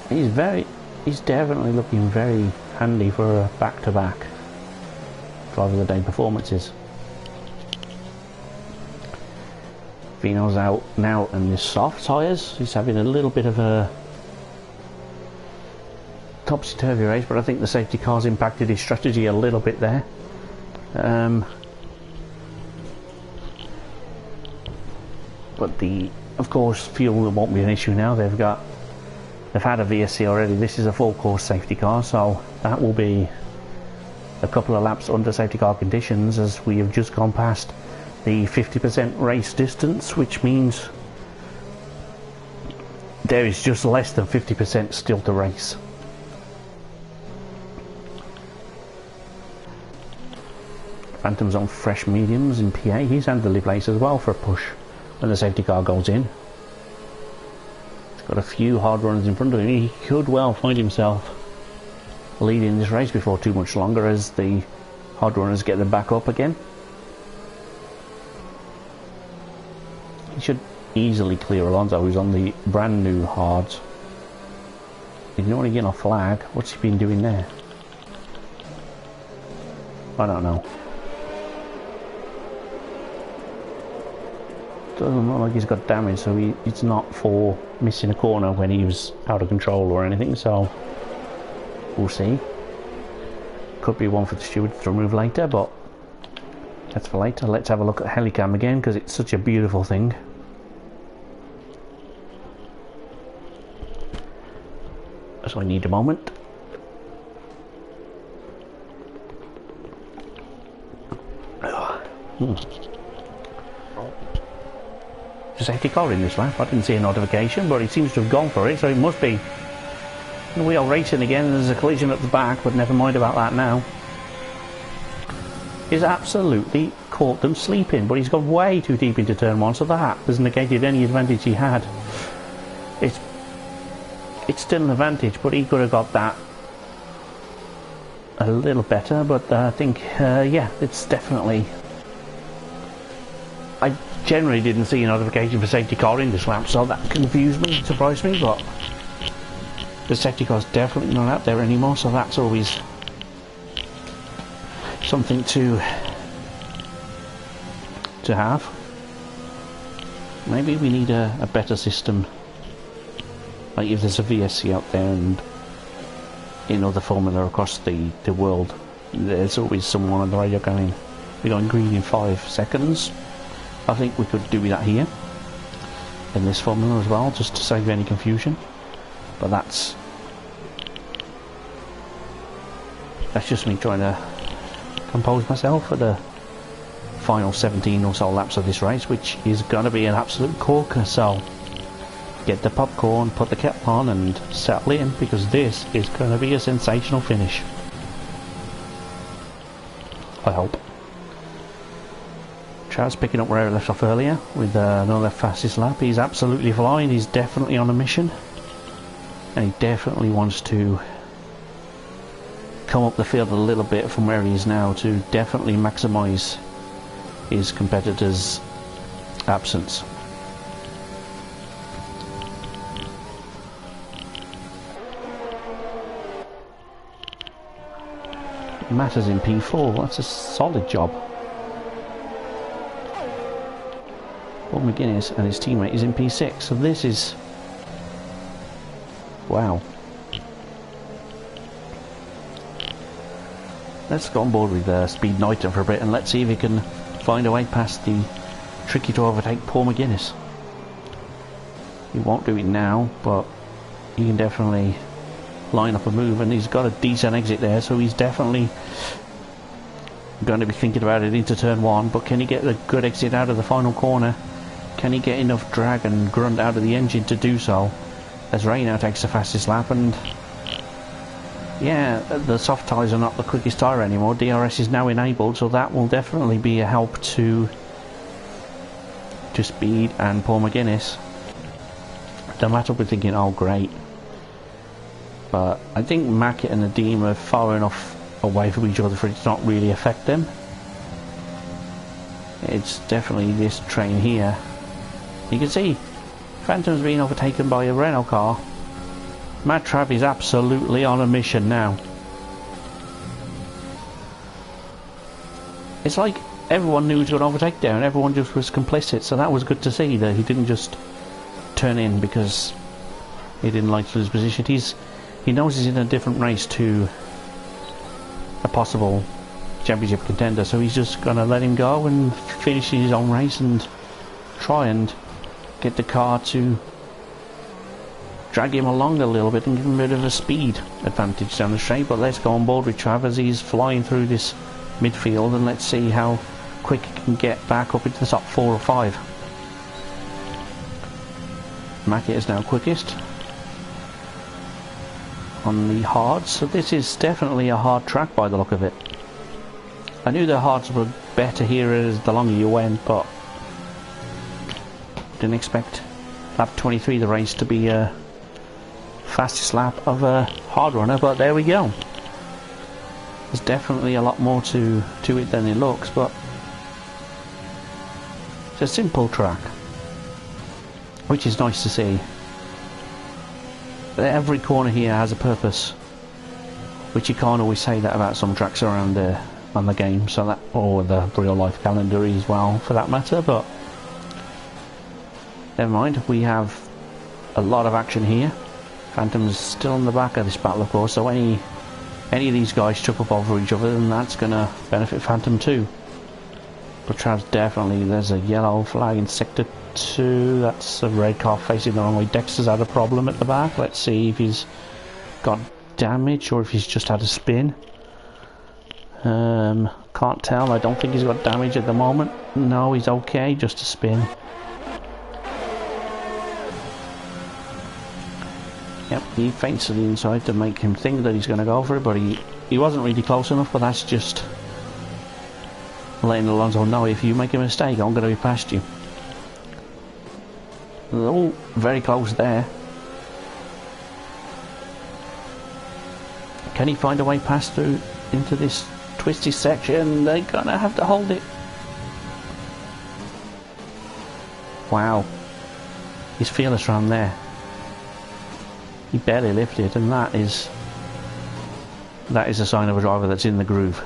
He's definitely looking very handy for a back-to-back driver of the day performances. Vino's out now in the soft tyres. He's having a little bit of a topsy-turvy race, but I think the safety car's impacted his strategy a little bit there. But of course, fuel won't be an issue now. They've had a VSC already. This is a full course safety car, so that will be a couple of laps under safety car conditions, as we have just gone past the 50% race distance, which means there is just less than 50% still to race. Phantom's on fresh mediums in PA. He's handily placed as well for a push when the safety car goes in. He's got a few hard runners in front of him. He could well find himself leading this race before too much longer, as the hard runners get them back up again. He should easily clear Alonso, who's on the brand new hards. Ignoring getting a flag. What's he been doing there? I don't know. Doesn't look like he's got damage, so it's not for missing a corner when he was out of control or anything, so we'll see. Could be one for the stewards to remove later, but that's for later. Let's have a look at Helicam again, because it's such a beautiful thing. So I need a moment. safety car in this lap. I didn't see a notification, but he seems to have gone for it, so it must be. And we are racing again, and there's a collision at the back, but never mind about that now. He's absolutely caught them sleeping, but he's gone way too deep into turn 1, so that has negated any advantage he had. It's still an advantage, but he could have got that a little better, but I think, yeah, it's definitely... I generally didn't see a notification for safety car in this lap, so that confused me, surprised me, but the safety car's definitely not out there anymore, so that's always something to have. Maybe we need a better system, like if there's a VSC out there and in other formula across the world, there's always someone on the radio going, we're going green in 5 seconds. I think we could do that here in this formula as well, just to save any confusion, but that's just me trying to compose myself for the final 17 or so laps of this race, which is going to be an absolute corker. So get the popcorn, put the kettle on and settle in, because this is going to be a sensational finish, I hope. Trav's picking up where I left off earlier with another fastest lap. He's absolutely flying, he's definitely on a mission, and he definitely wants to come up the field a little bit from where he is now to definitely maximise his competitor's absence. Matters in P4, that's a solid job. Paul McGuinness and his teammate is in P6, so this is... wow. Let's go on board with Speed Knighton for a bit and let's see if he can find a way past the tricky to overtake Paul McGuinness. He won't do it now, but he can definitely line up a move, and he's got a decent exit there, so he's definitely going to be thinking about it into turn 1. But can he get a good exit out of the final corner? Can he get enough drag and grunt out of the engine to do so? As Ray now takes the fastest lap, and yeah, the soft tyres are not the quickest tyre anymore. DRS is now enabled, so that will definitely be a help to Speed and Paul McGuinness. The matter will be thinking, oh great. But I think Mackett and Nadeem are far enough away from each other for it to not really affect them. It's definitely this train here. You can see Phantom's being overtaken by a Renault car. Matt Trav is absolutely on a mission now. It's like everyone knew he was going to overtake there and everyone just was complicit, so that was good to see that he didn't just turn in because he didn't like to lose position. He knows he's in a different race to a possible championship contender, so he's just going to let him go and finish his own race and try and get the car to drag him along a little bit and give him a bit of a speed advantage down the straight. But let's go on board with Trav as he's flying through this midfield, and let's see how quick he can get back up into the top 4 or 5. Mackett is now quickest on the hards, so this is definitely a hard track by the look of it. I knew the hards were better here as the longer you went, but didn't expect lap 23 the race to be a fastest lap of a hard runner, but there we go. There's definitely a lot more to it than it looks, but it's a simple track, which is nice to see. Every corner here has a purpose, which you can't always say that about some tracks around on the game, so that, or the real life calendar as well for that matter. But never mind, we have a lot of action here. Phantom's still on the back of this battle, of course, so any of these guys trip up over each other, then that's going to benefit Phantom too. But Trav's definitely, there's a yellow flag in sector 2, that's a red car facing the wrong way. Dexter's had a problem at the back. Let's see if he's got damage or if he's just had a spin. Can't tell. I don't think he's got damage at the moment. No, he's okay, just a spin. Yep, he feints to the inside to make him think that he's going to go for it, but he wasn't really close enough, but that's just letting Alonso know, if you make a mistake, I'm going to be past you. They're all very close there. Can he find a way past through into this twisty section? They're going to have to hold it. Wow. He's fearless around there. He barely lifted, and that is a sign of a driver that's in the groove.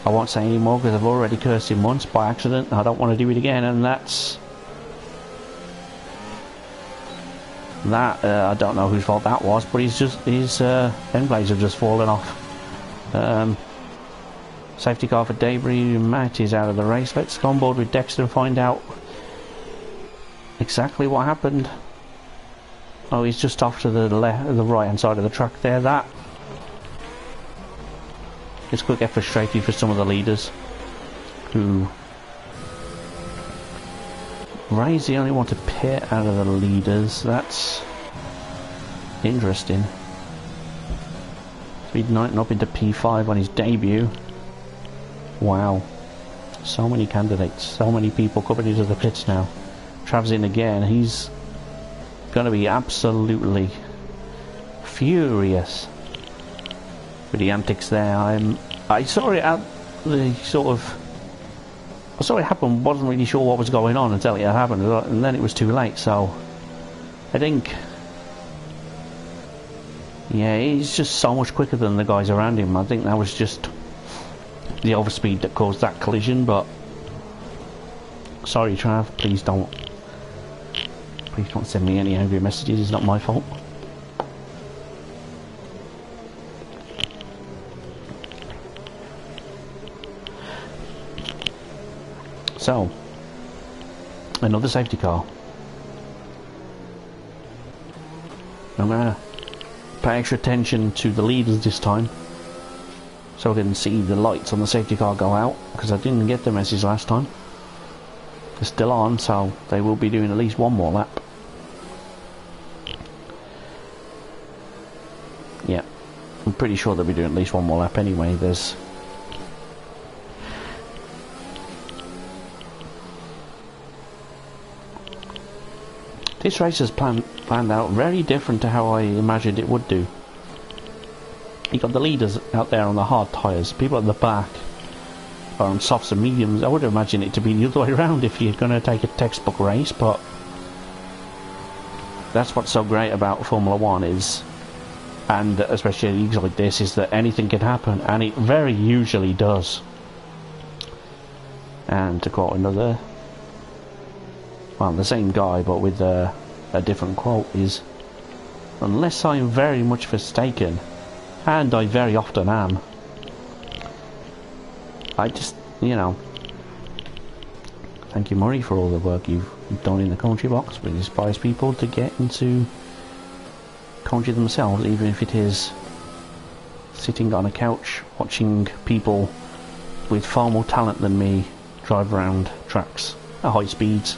I won't say any more because I've already cursed him once by accident. I don't want to do it again, and that's that. I don't know whose fault that was, but his end blades have just fallen off. Safety car for Debris. Matt is out of the race. Let's go on board with Dexter and find out exactly what happened. Oh, he's just off to the right hand side of the track there. That this could get frustrating for some of the leaders, who Ray's the only one to pit out of the leaders. That's interesting. Speed 9 up into P5 on his debut. Wow, so many candidates, so many people coming into the pits now. Trav's in again. He's going to be absolutely furious with the antics there. I saw it at the I saw it happen, wasn't really sure what was going on until it happened, and then it was too late. So I think, yeah, he's just so much quicker than the guys around him. I think that was just the overspeed that caused that collision. But sorry, Trav, please don't send me any angry messages. It's not my fault. So, another safety car. I'm going to pay extra attention to the leaders this time, so I can see the lights on the safety car go out, because I didn't get the message last time. They're still on, so they will be doing at least one more lap. Yeah, I'm pretty sure they'll be doing at least one more lap anyway. This race is planned out very different to how I imagined it would do. You got the leaders out there on the hard tyres, people at the back are on softs and mediums. I would imagine it to be the other way around if you're going to take a textbook race, but that's what's so great about Formula 1 is, and especially leagues like this, is that anything can happen, and it very usually does. And to quote another, well, the same guy but with a different quote, is, unless I'm very much mistaken, and I very often am, I just, you know, thank you, Murray, for all the work you've done in the commentary box. It inspires people to get into commentary themselves, even if it is sitting on a couch watching people with far more talent than me drive around tracks at high speeds,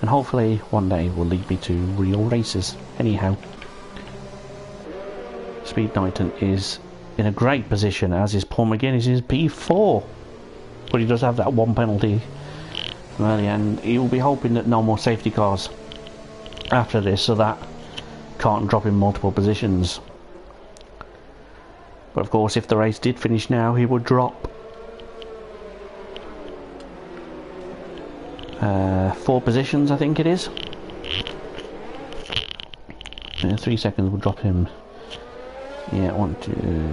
and hopefully one day will lead me to real races. Anyhow, Speed Knighton is in a great position, as is Paul McGuinness. Is P4, but he does have that one penalty early, and he will be hoping that no more safety cars after this, so that can't drop in multiple positions. But of course, if the race did finish now, he would drop 4 positions, I think it is. 3 seconds will drop him. Yeah, 1, 2,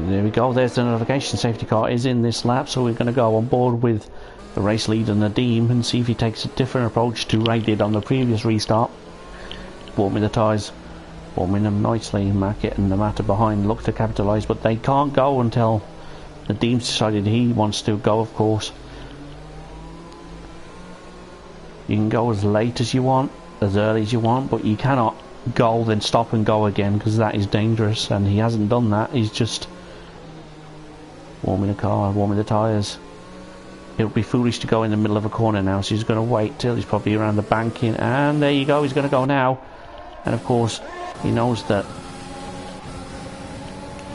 there we go. There's the notification. Safety car is in this lap, so we're going to go on board with the race leader Nadeem and see if he takes a different approach to Ray did on the previous restart. Warming the tyres, warming them nicely. Mackett and the matter behind look to capitalise, but they can't go until Nadeem's decided he wants to go, of course. You can go as late as you want, as early as you want, but you cannot go then stop and go again, because that is dangerous, and he hasn't done that. He's just warming the car, warming the tyres. It would be foolish to go in the middle of a corner now, so he's going to wait till he's probably around the banking, and there you go, he's going to go now. And of course he knows that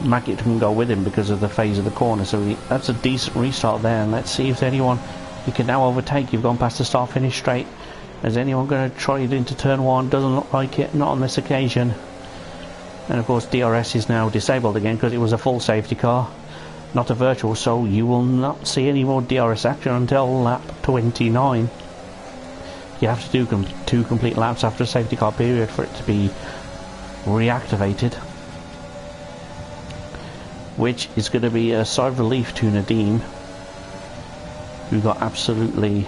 Maggot can go with him because of the phase of the corner, so that's a decent restart there. And let's see if anyone you can now overtake. You've gone past the start finish straight. Is anyone going to try it into turn 1? Doesn't look like it, not on this occasion. And of course DRS is now disabled again because it was a full safety car, not a virtual, so you will not see any more DRS action until lap 29. You have to do 2 complete laps after a safety car period for it to be reactivated, which is going to be a sigh of relief to Nadim, who got absolutely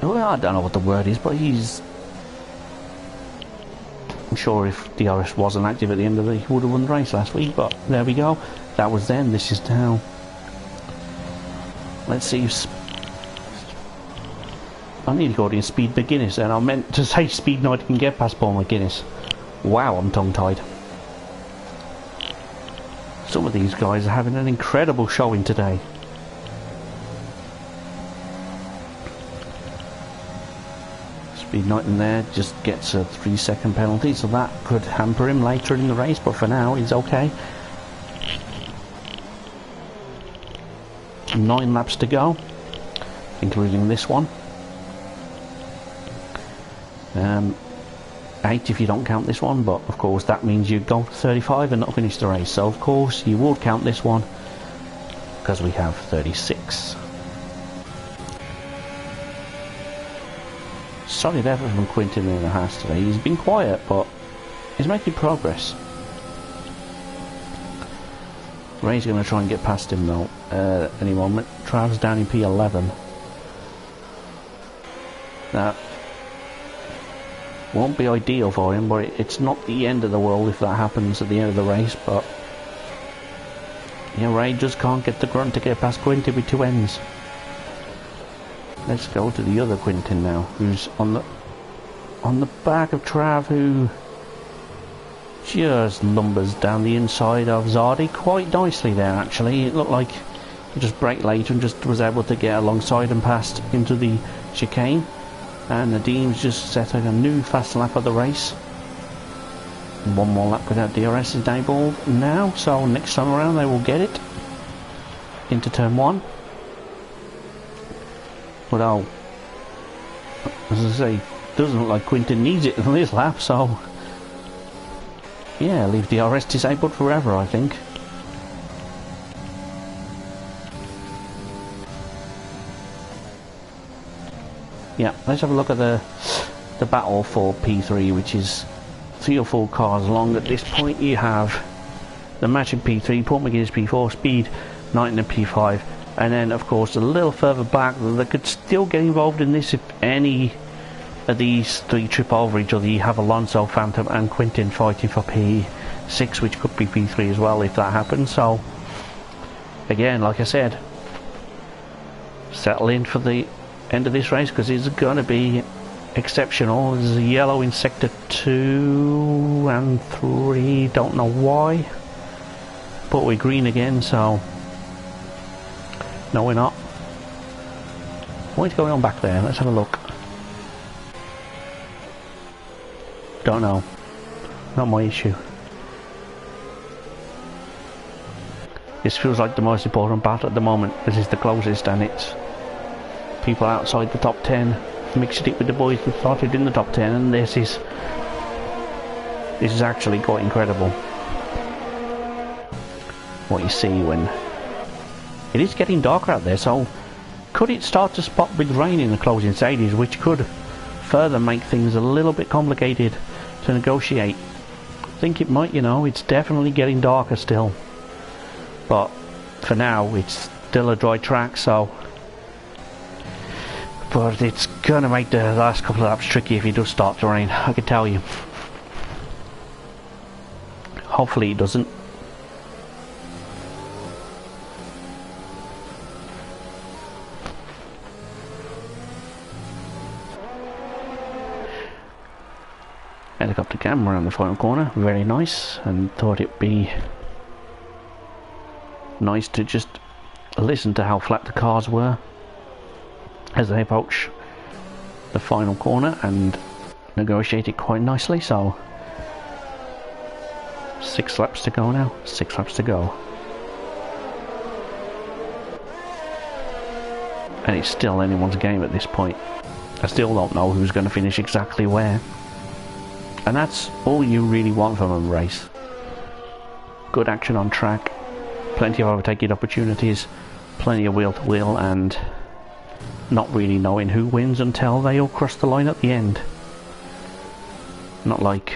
I don't know what the word is, but I'm sure if DRS wasn't active at the end of he would have won the race last week, but there we go. That was then, this is now. Let's see if I need to go in Speed McGuinness, and I meant to say Speed Knight can get past Paul McGuinness. Wow, I'm tongue-tied. Some of these guys are having an incredible showing today. Speed Knight in there just gets a 3-second penalty, so that could hamper him later in the race, but for now he's okay. 9 laps to go, including this one. 8 if you don't count this one, but of course that means you go to 35 and not finish the race, so of course you would count this one because we have 36. Solid effort from Quintin in the Haas today. He's been quiet, but he's making progress. Ray's going to try and get past him though any moment. Trav's down in P11. That won't be ideal for him, but it's not the end of the world if that happens at the end of the race. But yeah, Ray just can't get the grunt to get past Quintin with 2 ends. Let's go to the other Quintin now, who's on the back of Trav, who just lumbers down the inside of Zardi quite nicely there actually. It looked like he just braked late and just was able to get alongside and past into the chicane. And Nadim's just set a new fast lap of the race. And 1 more lap without DRS enabled now, so next time around they will get it into turn 1. But as I say, doesn't look like Quintin needs it in this lap, so yeah, leave DRS disabled forever, I think. Yeah, let's have a look at the battle for P3, which is 3 or 4 cars long. At this point you have the match in P3, Paul McGuinness P4, Speed Knight in P5, and then of course a little further back that could still get involved in this if any of these 3 trip over each other. You have Alonso, Phantom and Quintin fighting for P6, which could be P3 as well if that happens. So again, like I said, settle in for the end of this race because it's going to be exceptional. There's a yellow in sector 2 and 3, don't know why, but we're green again, so no, we're not. What is going on back there? Let's have a look. Don't know, not my issue. This feels like the most important battle at the moment. This is the closest, and it's people outside the top 10 mixed it with the boys who started in the top 10, and this is actually quite incredible what you see when it is getting darker out there. So could it start to spot with rain in the closing stages, which could further make things a little bit complicated to negotiate? I think it might, you know, it's definitely getting darker still, but for now it's still a dry track, so but it's going to make the last couple of laps tricky if it does start to rain, I can tell you. Hopefully it doesn't. Helicopter camera around the final corner, very nice, and thought it'd be nice to just listen to how flat the cars were as they approach the final corner, and negotiated quite nicely, so 6 laps to go now. 6 laps to go. And it's still anyone's game at this point. I still don't know who's going to finish exactly where. And that's all you really want from a race. Good action on track, plenty of overtaking opportunities, plenty of wheel to wheel, and not really knowing who wins until they all cross the line at the end. Not like,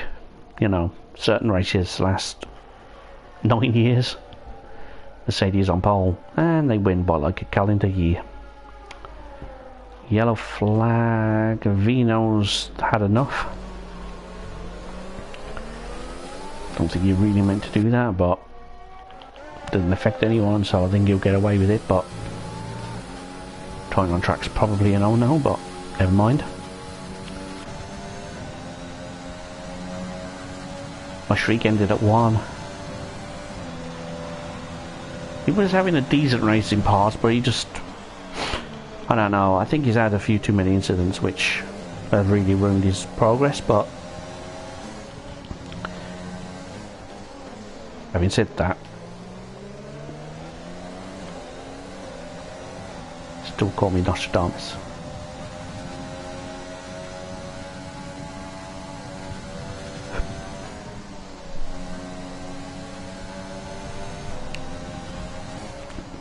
you know, certain races last 9 years. Mercedes on pole, and they win by like a calendar year. Yellow flag. Vino's had enough. Don't think he really meant to do that, but doesn't affect anyone, so I think he'll get away with it. But tying on track's probably a no-no, but never mind. My streak ended at 1. He was having a decent racing pass, but he just, I don't know, I think he's had a few too many incidents which have really ruined his progress. But having said that, still call me Nostradamus.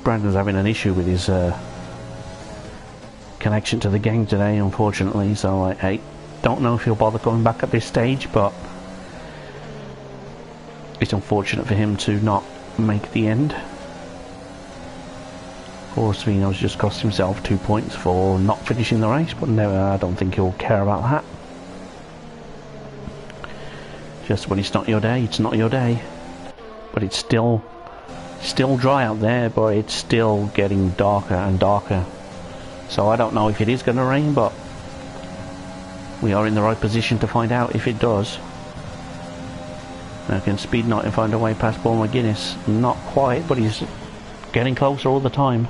Brandon's having an issue with his connection to the game today, unfortunately, so I don't know if he'll bother coming back at this stage, but it's unfortunate for him to not make the end. Of course, Vino's just cost himself 2 points for not finishing the race, but never, I don't think he'll care about that. Just when it's not your day, it's not your day. But it's still dry out there, but it's still getting darker and darker. So I don't know if it is going to rain, but we are in the right position to find out if it does. Now can Speed Knight and find a way past Paul McGuinness? Not quite, but he's getting closer all the time.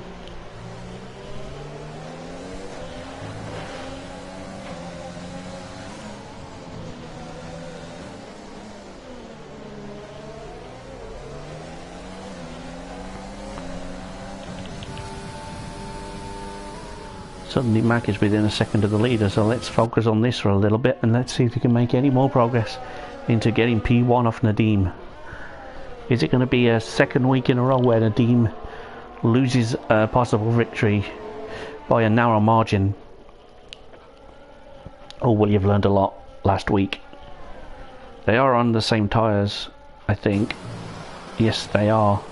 Suddenly Mac is within a second of the leader, so let's focus on this for a little bit and let's see if we can make any more progress into getting P1 off Nadim. Is it going to be a second week in a row where Nadim loses a possible victory by a narrow margin? Or will you have learned a lot last week? They are on the same tyres, I think. Yes, they are.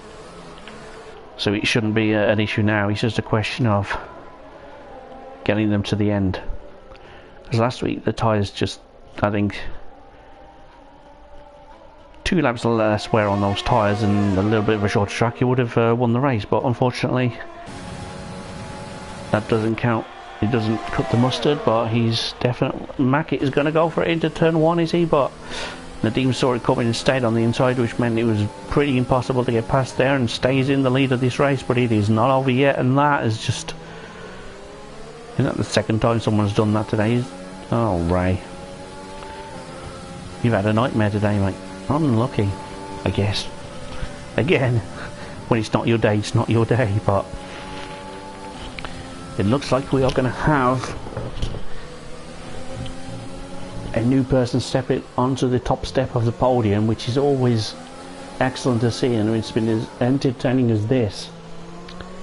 So it shouldn't be an issue now. It's just a question of getting them to the end. Because last week the tyres just, I think, 2 laps less wear on those tyres and a little bit of a shorter track, you would have won the race. But unfortunately, that doesn't count. It doesn't cut the mustard. But he's definitely, Mac is going to go for it into turn 1, is he? But Nadim saw it coming and stayed on the inside, which meant it was pretty impossible to get past there, and stays in the lead of this race. But it is not over yet, and that is just, isn't that the second time someone's done that today? Oh, Ray, you've had a nightmare today, mate. Unlucky, I guess. Again, when it's not your day, it's not your day. But it looks like we are going to have a new person step it onto the top step of the podium, which is always excellent to see, and it's been as entertaining as this.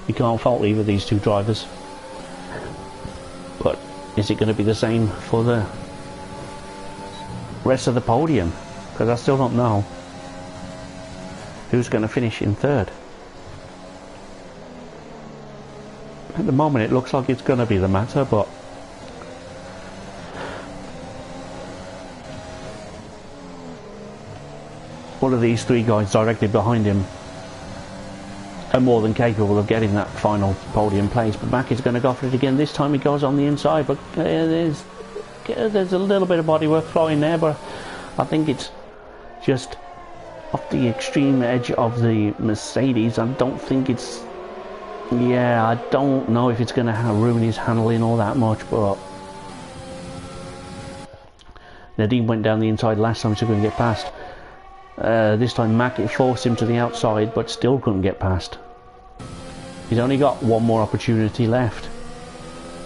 You can't fault either of these two drivers. But is it going to be the same for the rest of the podium? Because I still don't know who's going to finish in third. At the moment it looks like it's going to be the Matter, but one of these 3 guys directly behind him are more than capable of getting that final podium place. But Mac is going to go for it again. This time he goes on the inside, but there's a little bit of bodywork flowing there, but I think it's just off the extreme edge of the Mercedes. I don't think it's, yeah, I don't know if it's going to ruin his handling all that much, but Nadeem went down the inside last time, so couldn't get past. This time Mack forced him to the outside, but still couldn't get past. He's only got one more opportunity left,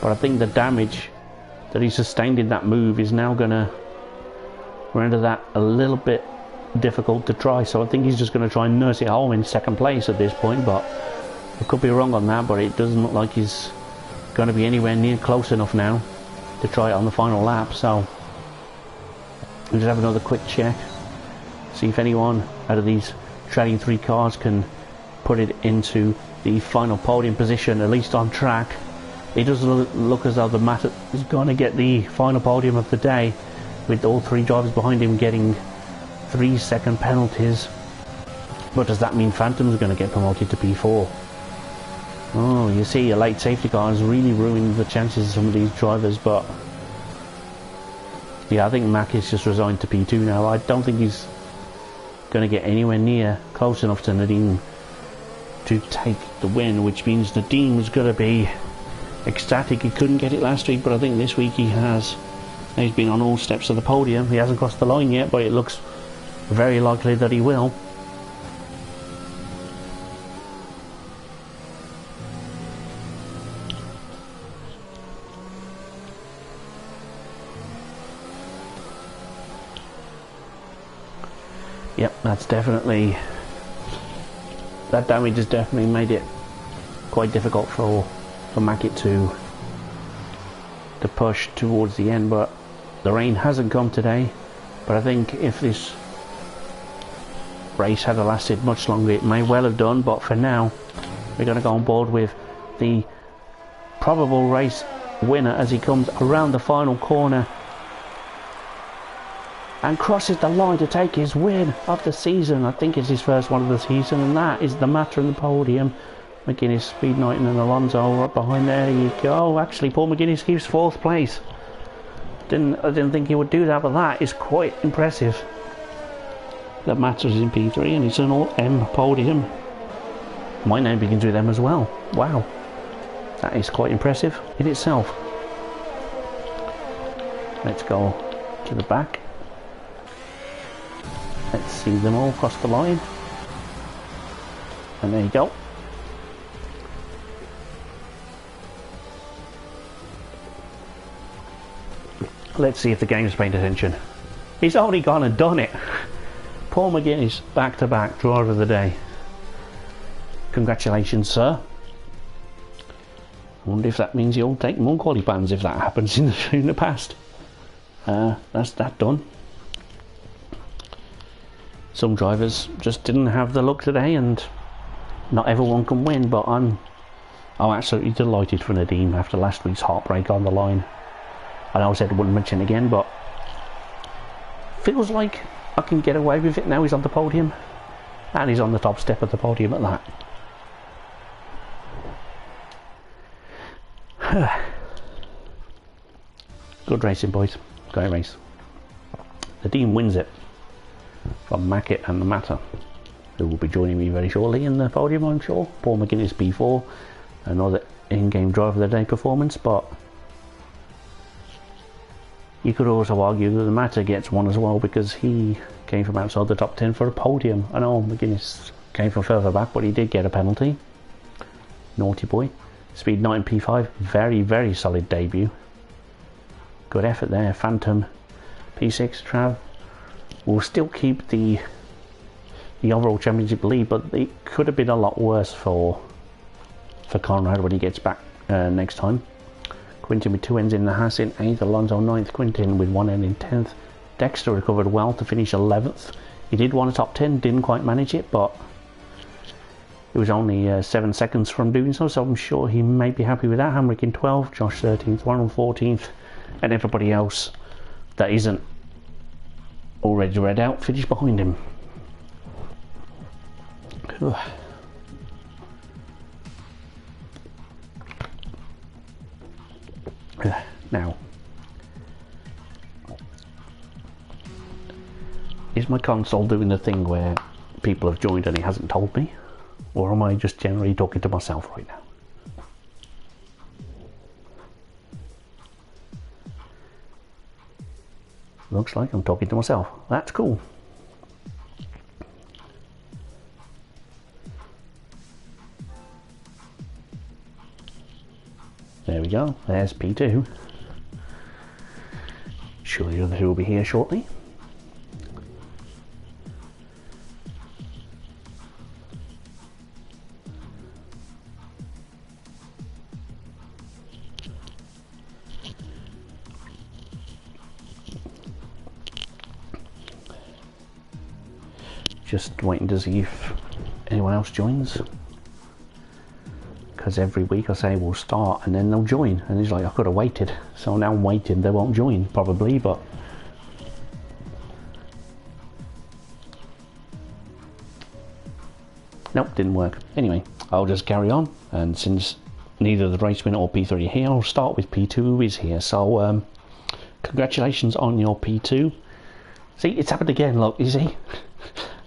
but I think the damage that he sustained in that move is now going to render that a little bit difficult to try. So I think he's just going to try and nurse it home in second place at this point, but I could be wrong on that. But it doesn't look like he's going to be anywhere near close enough now to try it on the final lap. So we'll just have another quick check, see if anyone out of these trading 3 cars can put it into the final podium position, at least on track. It does look as though the Matter is going to get the final podium of the day, with all 3 drivers behind him getting 3-second penalties. But does that mean Phantom's going to get promoted to P4? Oh, you see, a late safety car has really ruined the chances of some of these drivers. But yeah, I think Mack is just resigned to P2 now. I don't think he's going to get anywhere near close enough to Nadeem to take the win, which means Nadeem was going to be ecstatic he couldn't get it last week, but I think this week he has. He's been on all steps of the podium. He hasn't crossed the line yet, but it looks very likely that he will. Yep, that's definitely, that damage has definitely made it quite difficult for Mackett to push towards the end. But the rain hasn't come today, but I think if this race had lasted much longer it may well have done. But for now we're going to go on board with the probable race winner as he comes around the final corner and crosses the line to take his win of the season. I think it's his first one of the season, and that is the Matter in the podium. McGuinness, Speed Knighton and Alonso right behind. There you go. Actually, Paul McGuinness keeps 4th place. I didn't think he would do that, but that is quite impressive. That Matters in P3 and it's an all-M podium. My name begins with M as well. Wow. That is quite impressive in itself. Let's go to the back. Let's see them all cross the line. And there you go. Let's see if the game's paying attention. He's already gone and done it. Paul McGuinness, back-to-back driver of the day. Congratulations, sir. I wonder if that means you'll take more quality bans if that happens in the past. That's that done. Some drivers just didn't have the luck today, and not everyone can win. But I'm absolutely delighted for Nadeem after last week's heartbreak on the line. I know I said I wouldn't mention it again, but feels like I can get away with it now. He's on the podium, and he's on the top step of the podium at that. Good racing, boys. Great race. Nadeem wins it from Mackett and the Matter, who will be joining me very shortly in the podium, I'm sure. Paul McGuinness P4, another in-game driver of the day performance, but you could also argue that the Matter gets one as well because he came from outside the top 10 for a podium. I know McGuinness came from further back, but he did get a penalty. Naughty boy. Speed 9 P5, very, very solid debut. Good effort there. Phantom P6 Trav will still keep the overall championship lead, but it could have been a lot worse for Conrad when he gets back next time. Quintin with 2 ends in the Haas in 8th, Alonso 9th, Quintin with 1 end in 10th. Dexter recovered well to finish 11th. He did want a top 10, didn't quite manage it, but it was only 7 seconds from doing so I'm sure he may be happy with that. Hamrick in 12th, Josh 13th, Warren 14th, and everybody else that isn't already read out finished behind him. Now, is my console doing the thing where people have joined and he hasn't told me? Or am I just generally talking to myself right now? Looks like I'm talking to myself. That's cool. There we go. There's P2. Surely the other two will be here shortly. Just waiting to see if anyone else joins, because every week I say we'll start and then they'll join, and he's like, I could have waited, so now I'm waiting. They won't join probably, but nope, didn't work. Anyway, I'll just carry on, and since neither the race winner or P3 are here, I'll start with P2 who is here. So congratulations on your P2. See, it's happened again. Look, you see.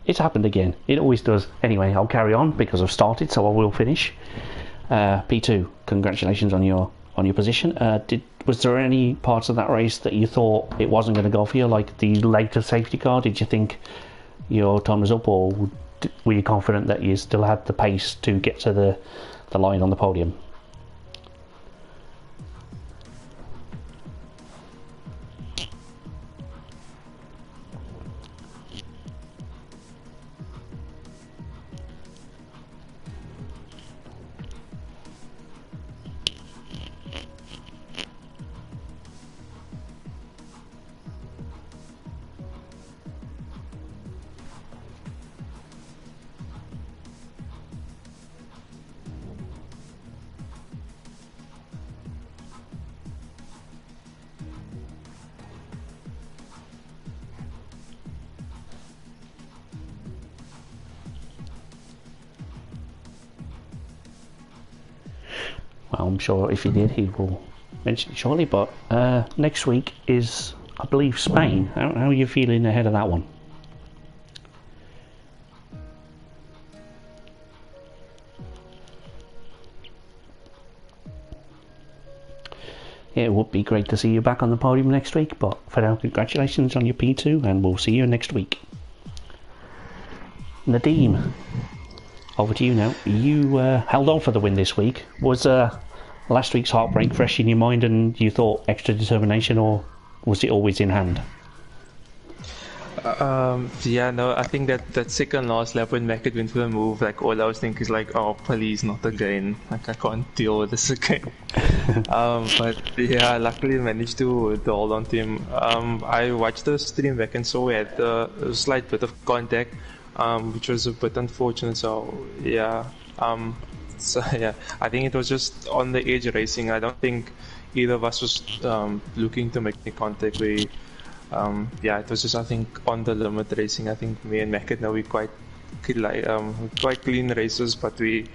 It's happened again. It always does. Anyway, I'll carry on because I've started, so I will finish. P2, congratulations on your position. Was there any parts of that race that you thought it wasn't going to go for you, like the later safety car? Did you think your time was up, or were you confident that you still had the pace to get to the line on the podium? Well, I'm sure if he did, he will mention it shortly. But next week is, I believe, Spain. How are you feeling ahead of that one? Yeah, it would be great to see you back on the podium next week. But for now, congratulations on your P2, and we'll see you next week. Nadeem, over to you now. You held on for the win this week. Was last week's heartbreak fresh in your mind and you thought extra determination, or was it always in hand?
Yeah, no, I think that second last lap when Mackett went for the move, like all I was thinking is like, oh please not again, like I can't deal with this again. But yeah, luckily I managed to hold on to him. I watched the stream back and saw we had a slight bit of contact, which was a bit unfortunate. So yeah, I think it was just on the edge racing. I don't think either of us was looking to make any contact. Yeah, it was just, I think, on the limit racing. I think me and Mackett now we quite clean races, but we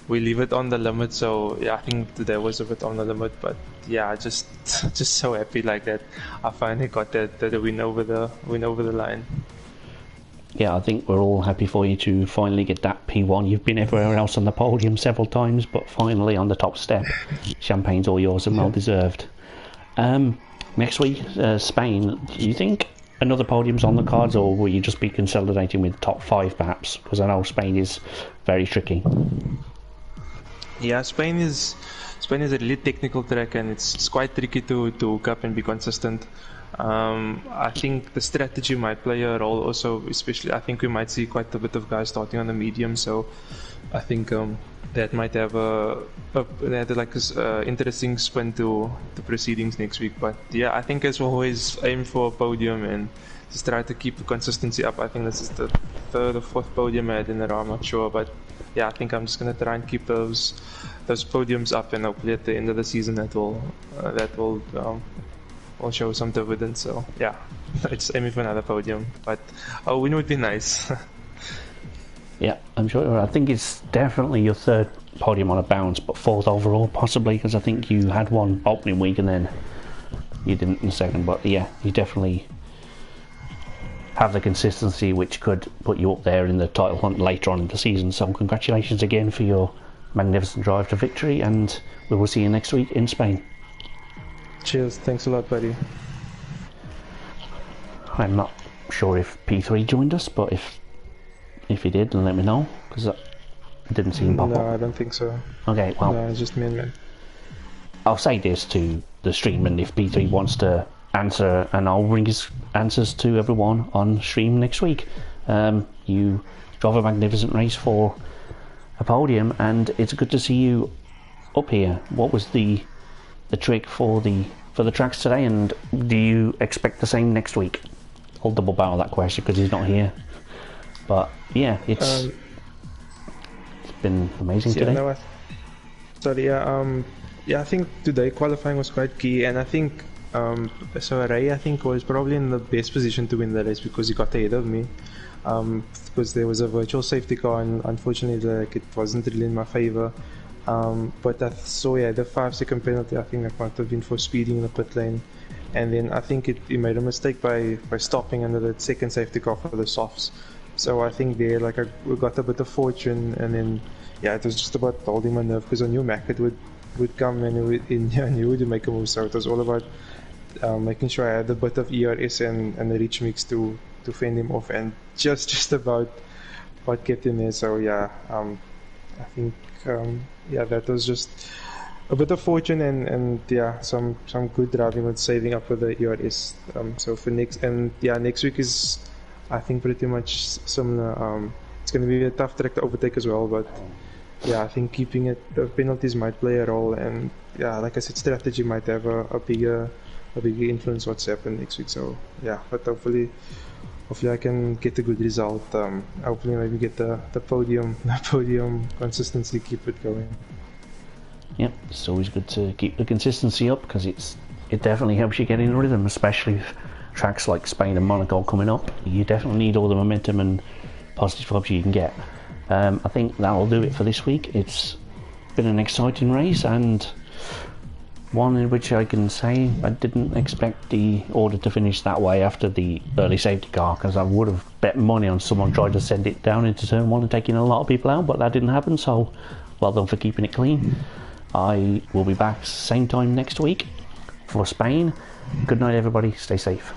leave it on the limit. So yeah, I think that was a bit on the limit, but yeah, just so happy like that I finally got that win over the line.
Yeah, I think we're all happy for you to finally get that P1. You've been everywhere else on the podium several times, but finally on the top step. Champagne's all yours and well deserved. Next week, Spain. Do you think another podium's on the cards, or will you just be consolidating with top 5 perhaps? Because I know Spain is very tricky.
Yeah, Spain is a really technical track, and it's quite tricky to hook up and be consistent. I think the strategy might play a role also, especially I think we might see quite a bit of guys starting on the medium, so I think that might have interesting spin to the proceedings next week. But yeah, I think as always, aim for a podium and just try to keep the consistency up. I think this is the 3rd or 4th podium I had in a row, I'm not sure, but yeah, I think I'm just going to try and keep those podiums up, and hopefully at the end of the season that will show some dividends. So yeah, it's aiming for another podium, but a win would be nice.
Yeah, I'm sure. I think it's definitely your 3rd podium on a bounce, but 4th overall possibly, because I think you had one opening week and then you didn't in the 2nd. But yeah, you definitely have the consistency which could put you up there in the title hunt later on in the season. So congratulations again for your magnificent drive to victory, and we will see you next week in Spain.
Cheers, thanks a lot, buddy.
I'm not sure if P3 joined us, but if he did, then let me know, because it didn't seem pop up.
No, I don't think so.
Okay, well,
no, it's just me and man.
I'll say this to the stream, and if P3 wants to answer, and I'll bring his answers to everyone on stream next week. You drove a magnificent race for a podium, and it's good to see you up here. What was the trick for the tracks today, and do you expect the same next week? I'll double barrel that question because he's not here. But yeah, it's been amazing today.
No, I think today qualifying was quite key, and I think so Ray, I think, was probably in the best position to win the race because he got ahead of me. Because there was a virtual safety car, and unfortunately, it wasn't really in my favor. But I saw the 5-second penalty. I think that might have been for speeding in the pit lane, and then I think he made a mistake by stopping under the second safety car for the softs. So I think there, we got a bit of fortune, and then it was just about holding my nerve because I knew Mackett would come and he would make a move. So it was all about making sure I had a bit of ERS and the reach mix to fend him off, and just about what kept him there. So I think that was just a bit of fortune and some good driving and saving up for the ERS. So for next week is, I think, pretty much similar. It's going to be a tough track to overtake as well, but I think keeping it, the penalties might play a role, and like I said, strategy might have a bigger influence what's happened next week. So but hopefully I can get a good result. Hopefully maybe get the podium consistency, keep it going.
Yep, it's always good to keep the consistency up because it definitely helps you get in rhythm, especially with tracks like Spain and Monaco coming up. You definitely need all the momentum and positive vibes you can get. I think that'll do it for this week. It's been an exciting race, and one in which I can say I didn't expect the order to finish that way after the early safety car, because I would have bet money on someone trying to send it down into turn 1 and taking a lot of people out, but that didn't happen, so well done for keeping it clean. I will be back same time next week for Spain. Good night everybody, stay safe.